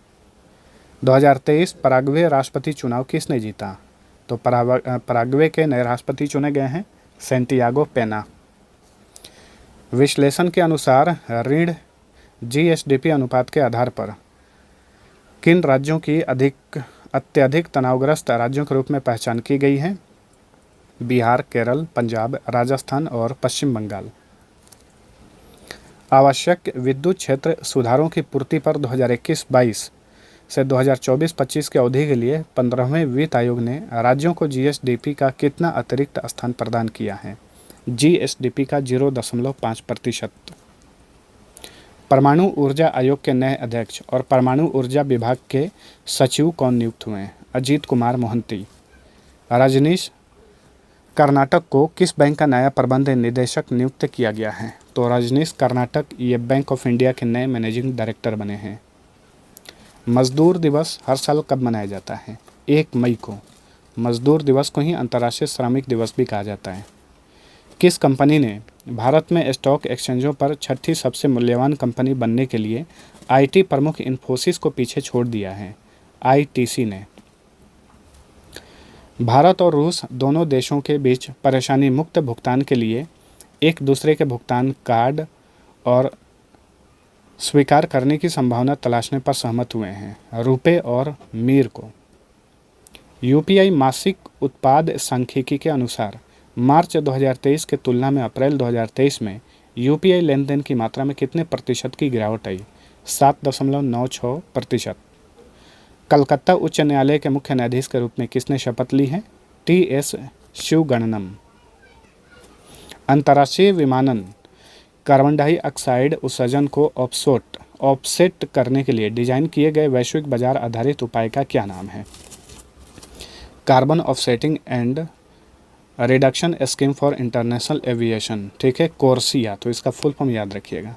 2023 पराग्वे राष्ट्रपति चुनाव किसने जीता? तो पराग्वे के नए राष्ट्रपति चुने गए हैं सेंटियागो पेना। विश्लेषण के अनुसार ऋण GSDP अनुपात के आधार पर किन राज्यों की अत्यधिक तनावग्रस्त राज्यों के रूप में पहचान की गई है? बिहार, केरल, पंजाब, राजस्थान और पश्चिम बंगाल। आवश्यक विद्युत क्षेत्र सुधारों की पूर्ति पर 2021-22 से 2024-25 की अवधि के लिए 15वें वित्त आयोग ने राज्यों को GSDP का कितना अतिरिक्त स्थान प्रदान किया है? GSDP का 0.5%। परमाणु ऊर्जा आयोग के नए अध्यक्ष और परमाणु ऊर्जा विभाग के सचिव कौन नियुक्त हुए? अजीत कुमार मोहंती। रजनीश कर्नाटक को किस बैंक का नया प्रबंध निदेशक नियुक्त किया गया है? तो रजनीश कर्नाटक ये बैंक ऑफ इंडिया के नए मैनेजिंग डायरेक्टर बने हैं। मजदूर दिवस हर साल कब मनाया जाता है? 1 मई को। मजदूर दिवस को ही अंतर्राष्ट्रीय श्रमिक दिवस भी कहा जाता है। किस कंपनी ने भारत में स्टॉक एक्सचेंजों पर छठी सबसे मूल्यवान कंपनी बनने के लिए आईटी प्रमुख इन्फोसिस को पीछे छोड़ दिया है? आईटीसी ने। भारत और रूस दोनों देशों के बीच परेशानी मुक्त भुगतान के लिए एक दूसरे के भुगतान कार्ड और स्वीकार करने की संभावना तलाशने पर सहमत हुए हैं। रुपए और मीर को। यूपीआई मासिक उत्पाद सांख्यिकी के अनुसार मार्च 2023 के तुलना में अप्रैल 2023 में यूपीआई लेनदेन की मात्रा में कितने प्रतिशत की गिरावट आई? 7.96%। कलकत्ता उच्च न्यायालय के मुख्य न्यायाधीश के रूप में किसने शपथ ली है? टी.एस. शिवगणनम। अंतर्राष्ट्रीय विमानन कार्बन डाइऑक्साइड उत्सर्जन को ऑफसेट करने के लिए डिजाइन किए गए वैश्विक बाजार आधारित उपाय का क्या नाम है? Carbon offsetting and reduction scheme for international aviation. ठीक है, कोर्सिया। तो इसका फुल फॉर्म याद रखिएगा।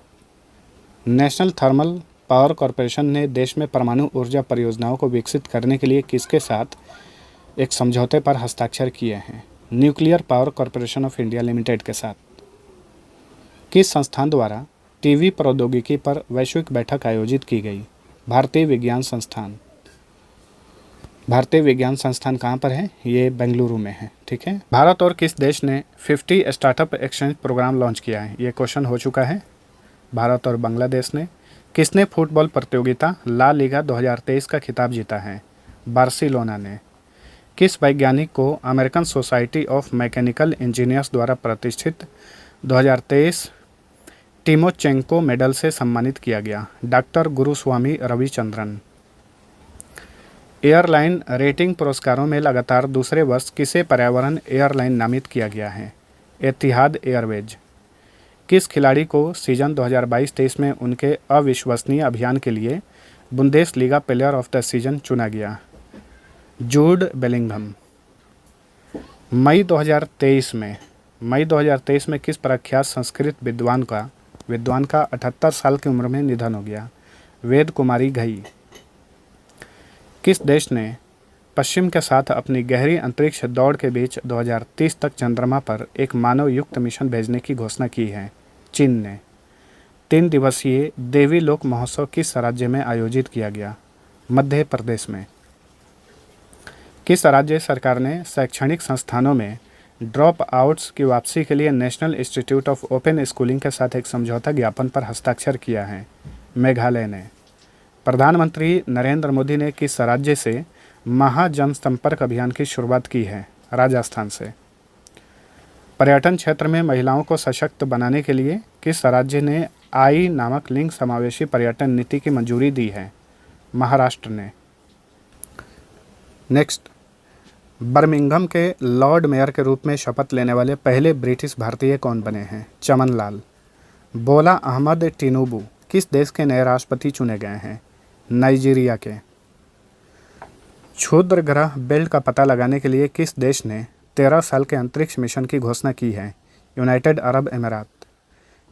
नेशनल थर्मल पावर कॉरपोरेशन ने देश में परमाणु ऊर्जा परियोजनाओं को विकसित करने के लिए किसके साथ एक समझौते पर हस्ताक्षर किए हैं? Nuclear power corporation of India limited के साथ। किस संस्थान द्वारा टीवी प्रौद्योगिकी पर वैश्विक बैठक आयोजित की गई? भारतीय विज्ञान संस्थान। भारतीय विज्ञान संस्थान कहाँ पर है? ये बेंगलुरु में है। ठीक है। भारत और किस देश ने 50 स्टार्टअप एक्सचेंज प्रोग्राम लॉन्च किया है? ये क्वेश्चन हो चुका है। भारत और बांग्लादेश ने। किसने फुटबॉल प्रतियोगिता ला लीगा 2023 का खिताब जीता है? बार्सिलोना ने। किस वैज्ञानिक को American society of mechanical engineers द्वारा प्रतिष्ठित 2023 टिमोचेंको मेडल से सम्मानित किया गया? Doctor Guruswamy Ravichandran. Airline rating पुरस्कारों में लगातार दूसरे वर्ष किसे पर्यावरण एयरलाइन नामित किया गया है? एतिहाद एयरवेज। किस खिलाड़ी को सीजन 2022-23 में उनके अविश्वसनीय अभियान के लिए Bundesliga player of the season चुना गया? जूड बेलिंघम। मई 2023 में किस प्रख्यात संस्कृत विद्वान का 78 साल की उम्र में निधन हो गया? वेद कुमारी घई। किस देश ने पश्चिम के साथ अपनी गहरी अंतरिक्ष दौड़ के बीच 2030 तक चंद्रमा पर एक मानव युक्त मिशन भेजने की घोषणा की है? चीन ने। 3 दिवसीय देवी लोक महोत्सव किस राज्य में आयोजित किया गया? मध्य प्रदेश में। किस राज्य सरकार ने शैक्षणिक संस्थानों में ड्रॉप आउट्स की वापसी के लिए national institute of open schooling के साथ एक समझौता ज्ञापन पर हस्ताक्षर किया है? मेघालय ने। प्रधानमंत्री नरेंद्र मोदी ने किस राज्य से महाजनसंपर्क अभियान की शुरुआत की है? राजस्थान से। पर्यटन क्षेत्र में महिलाओं को सशक्त बनाने के लिए किस राज्य ने आई नामक लिंग समावेशी पर्यटन नीति की मंजूरी दी है? महाराष्ट्र ने। नेक्स्ट, बर्मिंघम के लॉर्ड मेयर के रूप में शपथ लेने वाले पहले ब्रिटिश भारतीय कौन बने हैं? चमन लाल। बोला अहमद टिनुबू किस देश के नए राष्ट्रपति चुने गए हैं? नाइजीरिया के। क्षुद्र ग्रह बेल्ट का पता लगाने के लिए किस देश ने 13 साल के अंतरिक्ष मिशन की घोषणा की है? यूनाइटेड अरब अमीरात।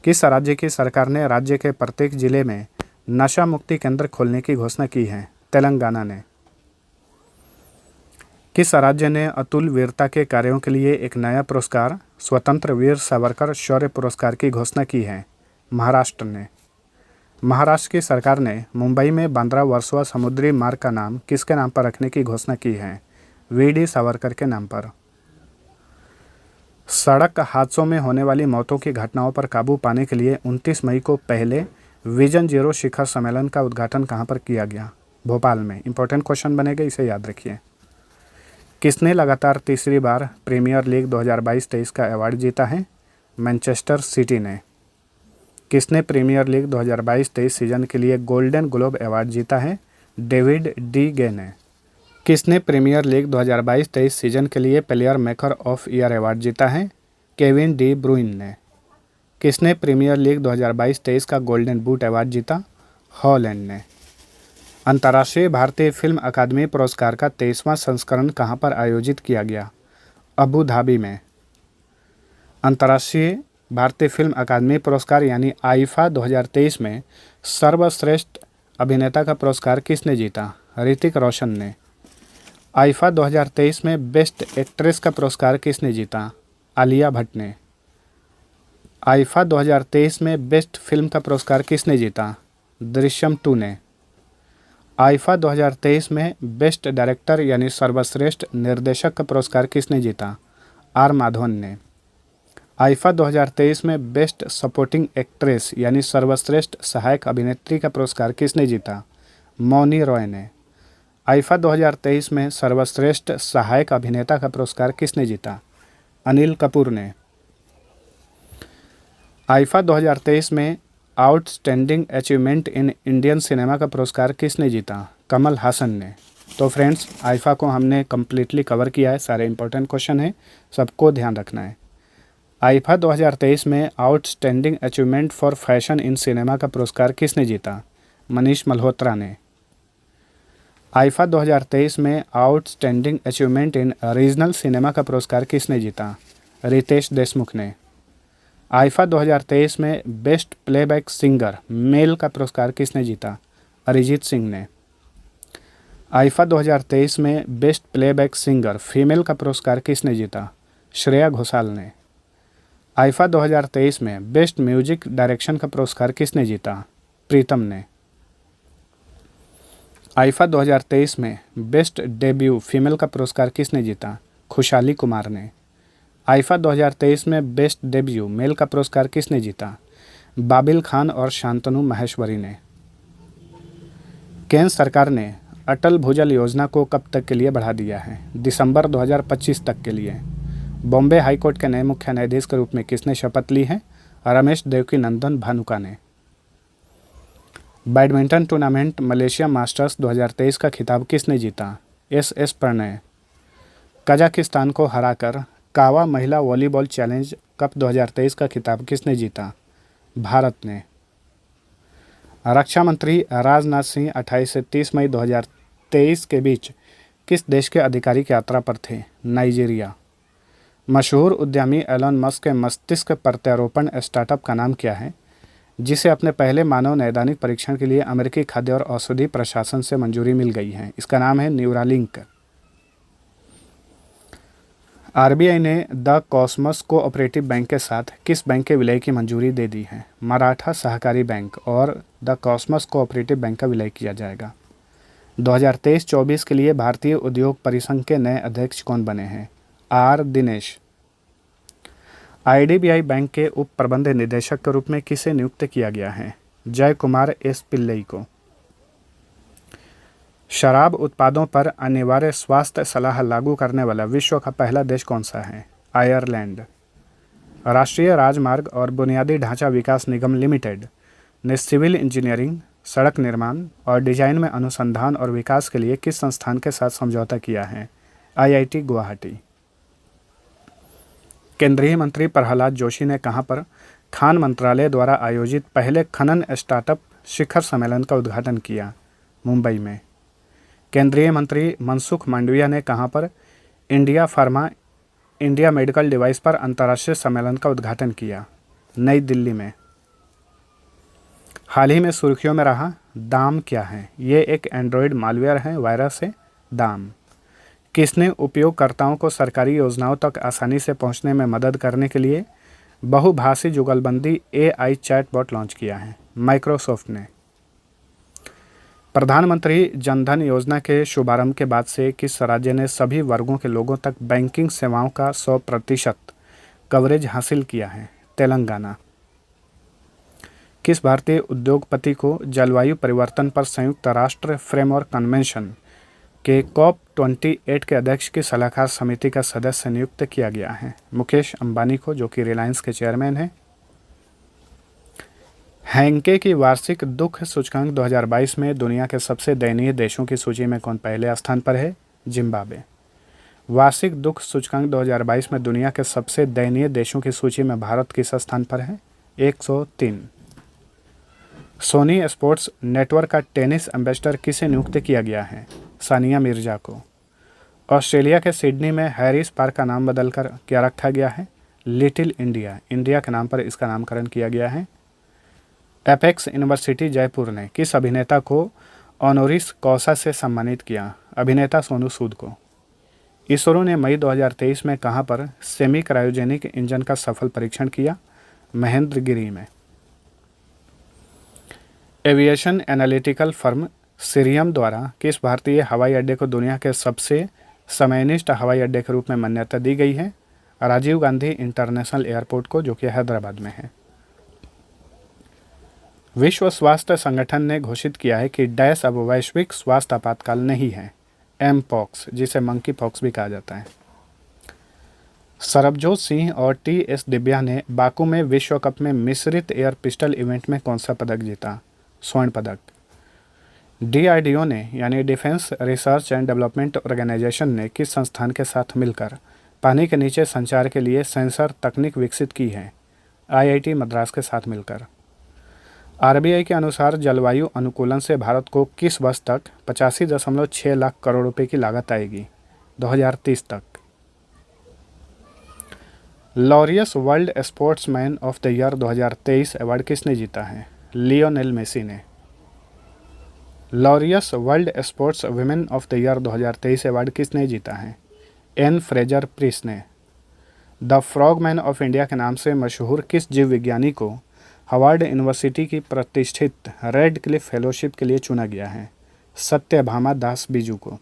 किस राज्य की सरकार ने राज्य के प्रत्येक जिले में नशा मुक्ति केंद्र खोलने की घोषणा की है? तेलंगाना ने। किस राज्य ने अतुल वीरता के कार्यों के लिए एक नया पुरस्कार स्वतंत्र वीर सावरकर शौर्य पुरस्कार की घोषणा की है? महाराष्ट्र ने। महाराष्ट्र की सरकार ने मुंबई में बांद्रा वर्सोवा समुद्री मार्ग का नाम किसके नाम पर रखने की घोषणा की है? वी.डी. सावरकर के नाम पर। सड़क हादसों में होने वाली मौतों की घटनाओं पर काबू पाने के लिए 29 मई को पहले विजन जीरो शिखर सम्मेलन का उद्घाटन कहां पर किया गया? भोपाल में। इंपॉर्टेंट क्वेश्चन बनेगा, इसे याद रखिए। किसने लगातार तीसरी बार प्रीमियर लीग 2022-23 का अवार्ड जीता है? मैनचेस्टर सिटी ने। किसने प्रीमियर लीग 2022-23 सीजन के लिए गोल्डन ग्लोब अवार्ड जीता है? डेविड डी गे ने। किसने प्रीमियर लीग 2022-23 सीजन के लिए player maker of year award जीता है? केविन डी ब्रुइन ने। किसने प्रीमियर लीग 2022-23 का गोल्डन बूट अवार्ड जीता? हॉलैंड ने। अंतर्राष्ट्रीय भारतीय फिल्म अकादमी पुरस्कार का 23वां संस्करण कहां पर आयोजित किया गया? अबू धाबी में। अंतर्राष्ट्रीय भारतीय फिल्म अकादमी पुरस्कार यानी आईफा 2023 में सर्वश्रेष्ठ अभिनेता का पुरस्कार किसने जीता? ऋतिक रोशन ने। आईफा 2023 में बेस्ट एक्ट्रेस का पुरस्कार किसने जीता? आलिया भट्ट ने। आईफा 2023 में बेस्ट फिल्म का पुरस्कार किसने जीता? दृश्यम 2 ने। आईफा 2023 में बेस्ट डायरेक्टर यानी सर्वश्रेष्ठ निर्देशक का पुरस्कार किसने जीता? आर माधवन ने। आईफा 2023 में बेस्ट सपोर्टिंग एक्ट्रेस यानी सर्वश्रेष्ठ सहायक अभिनेत्री का पुरस्कार किसने जीता? मौनी रॉय ने। आईफा 2023 में सर्वश्रेष्ठ सहायक अभिनेता का पुरस्कार किसने जीता? अनिल कपूर ने। आईफा 2023 में outstanding achievement in Indian cinema का पुरस्कार किसने जीता? कमल हासन ने। तो फ्रेंड्स, आईफा को हमने कम्प्लीटली कवर किया है, सारे इंपॉर्टेंट क्वेश्चन हैं, सबको ध्यान रखना है। आईफा 2023 में outstanding achievement for fashion in cinema का पुरस्कार किसने जीता? मनीष मल्होत्रा ने। आईफा 2023 में outstanding achievement in regional cinema का पुरस्कार किसने जीता? रितेश देशमुख ने। आईफा 2023 में बेस्ट प्लेबैक सिंगर मेल का पुरस्कार किसने जीता? अरिजीत सिंह ने। आईफा 2023 में बेस्ट प्लेबैक सिंगर फीमेल का पुरस्कार किसने जीता? श्रेया घोषाल ने। आईफा 2023 में बेस्ट म्यूजिक डायरेक्शन का पुरस्कार किसने जीता? प्रीतम ने। आईफा 2023 में बेस्ट डेब्यू फीमेल का पुरस्कार किसने जीता? खुशहाली कुमार ने। आईफा 2023 में बेस्ट डेब्यू मेल का पुरस्कार किसने जीता? बाबिल खान और शांतनु माहेश्वरी ने। केंद्र सरकार ने अटल भूजल योजना को कब तक के लिए बढ़ा दिया है? दिसंबर 2025 तक के लिए। बॉम्बे हाईकोर्ट के नए मुख्य न्यायाधीश के रूप में किसने शपथ ली है? रमेश देवकीनंदन भानुका ने। बैडमिंटन टूर्नामेंट मलेशिया मास्टर्स 2023 का खिताब किसने जीता? एस प्रणय। कजाकिस्तान को हराकर कावा महिला वॉलीबॉल चैलेंज कप 2023 का खिताब किसने जीता? भारत ने। रक्षा मंत्री राजनाथ सिंह 28 से 30 मई 2023 के बीच किस देश के आधिकारिक यात्रा पर थे? नाइजीरिया। मशहूर उद्यमी एलन मस्क के मस्तिष्क प्रत्यारोपण स्टार्टअप का नाम क्या है, जिसे अपने पहले मानव नैदानिक परीक्षण के लिए अमेरिकी खाद्य और औषधि प्रशासन से मंजूरी मिल गई है? इसका नाम है न्यूरालिंक। आरबीआई ने द कॉसमस कोऑपरेटिव बैंक के साथ किस बैंक के विलय की मंजूरी दे दी है? मराठा सहकारी बैंक और द कॉसमस कोऑपरेटिव बैंक का विलय किया जाएगा। 2023-24 के लिए भारतीय उद्योग परिसंघ के नए अध्यक्ष कौन बने हैं? आर दिनेश। आईडीबीआई बैंक के उप प्रबंध निदेशक के रूप में किसे नियुक्त किया गया है? जय कुमार एस पिल्लई को। शराब उत्पादों पर अनिवार्य स्वास्थ्य सलाह लागू करने वाला विश्व का पहला देश कौन सा है? आयरलैंड। राष्ट्रीय राजमार्ग और बुनियादी ढांचा विकास निगम लिमिटेड ने सिविल इंजीनियरिंग, सड़क निर्माण और डिजाइन में अनुसंधान और विकास के लिए किस संस्थान के साथ समझौता किया है? आईआईटी गुवाहाटी। केंद्रीय मंत्री प्रहलाद जोशी ने कहां पर खान मंत्रालय द्वारा आयोजित पहले खनन स्टार्टअप शिखर सम्मेलन का उद्घाटन किया? मुंबई में। केंद्रीय मंत्री मनसुख मांडविया ने कहां पर India pharma India medical device पर अंतर्राष्ट्रीय सम्मेलन का उद्घाटन किया? नई दिल्ली में। हाल ही में सुर्खियों में रहा दाम क्या है? ये एक एंड्रॉयड मालवेयर है वायरस है दाम। किसने उपयोगकर्ताओं को सरकारी योजनाओं तक आसानी से पहुंचने में मदद करने के लिए बहुभाषी जुगलबंदी एआई चैटबॉट लॉन्च किया है? माइक्रोसॉफ्ट ने। प्रधानमंत्री जनधन योजना के शुभारंभ के बाद से किस राज्य ने सभी वर्गों के लोगों तक बैंकिंग सेवाओं का 100% कवरेज हासिल किया है? तेलंगाना। किस भारतीय उद्योगपति को जलवायु परिवर्तन पर संयुक्त राष्ट्र फ्रेमवर्क कन्वेंशन के COP28 के अध्यक्ष की सलाहकार समिति का सदस्य नियुक्त किया गया है? मुकेश अंबानी को, जो कि रिलायंस के चेयरमैन हैं। हैंके की वार्षिक दुख सूचकांक 2022 में दुनिया के सबसे दयनीय देशों की सूची में कौन पहले स्थान पर है? जिम्बाब्वे। वार्षिक दुख सूचकांक 2022 में दुनिया के सबसे दयनीय देशों की सूची में भारत किस स्थान पर है? 103। सोनी स्पोर्ट्स नेटवर्क का टेनिस एम्बेसडर किसे नियुक्त किया गया है? सानिया मिर्जा को। ऑस्ट्रेलिया के सिडनी में हैरिस पार्क का नाम बदलकर क्या रखा गया है? Little India. इंडिया के नाम पर इसका नामकरण किया गया है। एपेक्स यूनिवर्सिटी जयपुर ने किस अभिनेता को ऑनोरिस कॉसा से सम्मानित किया? अभिनेता सोनू सूद को। इसरो ने मई 2023 में कहां पर सेमी क्रायोजेनिक इंजन का सफल परीक्षण किया? महेंद्रगिरी में। एविएशन एनालिटिकल फर्म सीरियम द्वारा किस भारतीय हवाई अड्डे को दुनिया के सबसे समयनिष्ठ हवाई अड्डे के रूप में मान्यता दी गई है? राजीव गांधी इंटरनेशनल एयरपोर्ट को, जो कि हैदराबाद में है। विश्व स्वास्थ्य संगठन ने घोषित किया है कि डैश अब वैश्विक स्वास्थ्य आपातकाल नहीं है। एम पॉक्स, जिसे मंकी पॉक्स भी कहा जाता है। सरबजोत सिंह और टी.एस. दिव्या ने बाकू में विश्व कप में मिश्रित एयर पिस्टल इवेंट में कौन सा पदक जीता? स्वर्ण पदक। DRDO ने यानी defence research and development organisation ने किस संस्थान के साथ मिलकर पानी के नीचे संचार के लिए सेंसर तकनीक विकसित की है? IIT मद्रास के साथ मिलकर। RBI के अनुसार जलवायु अनुकूलन से भारत को किस वर्ष तक 85.6 लाख करोड़ रुपए की लागत आएगी? 2030 तक। Laureus world sportsman of the year 2023 award किसने जीता है? लियोनेल मेसी ने। Laureus world sports women of the year 2023 award किसने जीता है? एन फ्रेजर प्रिस ने। द फ्रॉगमैन ऑफ इंडिया के नाम से मशहूर किस जीव विज्ञानी को हार्वर्ड यूनिवर्सिटी की प्रतिष्ठित रेड क्लिफ फेलोशिप के लिए चुना गया है? सत्यभामा दास बीजू को।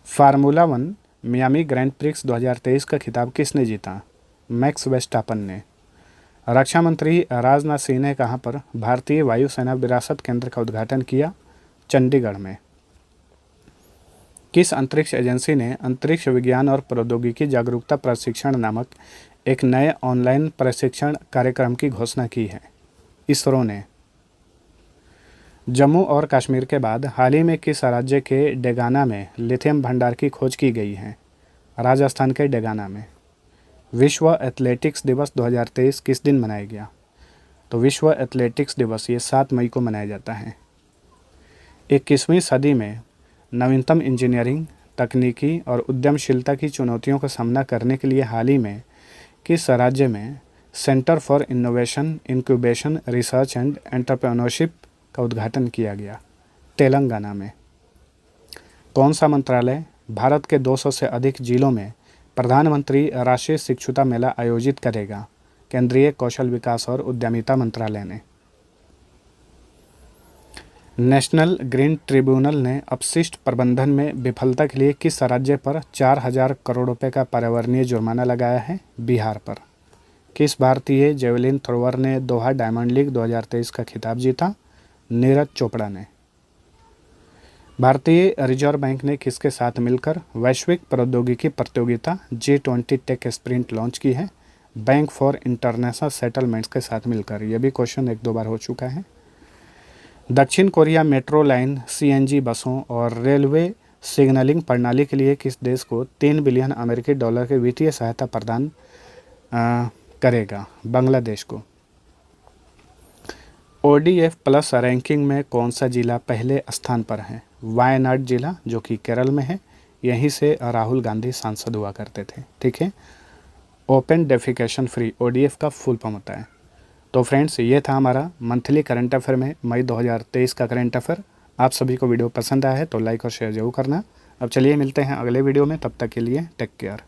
फार्मूला 1 मियामी ग्रैंड प्रिक्स 2023 का खिताब किसने जीता? मैक्स वेस्टापन ने। रक्षा मंत्री राजनाथ सिंह ने कहां पर भारतीय वायुसेना विरासत केंद्र का उद्घाटन किया? चंडीगढ़ में। किस अंतरिक्ष एजेंसी ने अंतरिक्ष विज्ञान और प्रौद्योगिकी जागरूकता प्रशिक्षण नामक एक नए ऑनलाइन प्रशिक्षण कार्यक्रम की घोषणा की है? इसरो ने। जम्मू और कश्मीर के बाद हाल ही में किस राज्य के डेगाना में लिथियम भंडार की खोज की गई है? राजस्थान के डेगाना में। विश्व एथलेटिक्स दिवस 2023 किस दिन मनाया गया? तो विश्व एथलेटिक्स दिवस ये 7 मई को मनाया जाता है। 21वीं सदी में नवीनतम इंजीनियरिंग, तकनीकी और उद्यमशीलता की चुनौतियों का सामना करने के लिए हाल ही में किस राज्य में centre for innovation, incubation, research and entrepreneurship का उद्घाटन किया गया? तेलंगाना में। कौन सा मंत्रालय भारत के 200 से अधिक जिलों में प्रधानमंत्री राष्ट्रीय शिक्षुता मेला आयोजित करेगा? केंद्रीय कौशल विकास और उद्यमिता मंत्रालय ने। नेशनल ग्रीन ट्रिब्यूनल ने अपशिष्ट प्रबंधन में विफलता के लिए किस राज्य पर 4,000 करोड़ रुपए का पर्यावरणीय जुर्माना लगाया है? बिहार पर। किस भारतीय जेवलिन थ्रोवर ने दोहा डायमंड लीग 2023 का खिताब जीता? नीरज चोपड़ा ने। भारतीय रिजर्व बैंक ने किसके साथ मिलकर वैश्विक प्रौद्योगिकी प्रतियोगिता G20 टेक स्प्रिंट लॉन्च की है? बैंक फॉर इंटरनेशनल सेटलमेंट्स के साथ मिलकर। यह भी क्वेश्चन 1-2 बार हो चुका है। दक्षिण कोरिया मेट्रो लाइन, CNG बसों और रेलवे सिग्नलिंग प्रणाली के लिए किस देश को $3 बिलियन अमेरिकी डॉलर की वित्तीय सहायता प्रदान करेगा? बांग्लादेश को। ODF प्लस रैंकिंग में कौन सा जिला पहले स्थान पर है? वायनाड जिला, जो कि केरल में है। यहीं से राहुल गांधी सांसद हुआ करते थे। ठीक है। ओपन डेफिकेशन फ्री ODF का फुल फॉर्म होता है। तो फ्रेंड्स, ये था हमारा मंथली करंट अफेयर में मई 2023 का करंट अफेयर। आप सभी को वीडियो पसंद आया है तो लाइक और शेयर जरूर करना। अब चलिए मिलते हैं अगले वीडियो में, तब तक के लिए टेक केयर।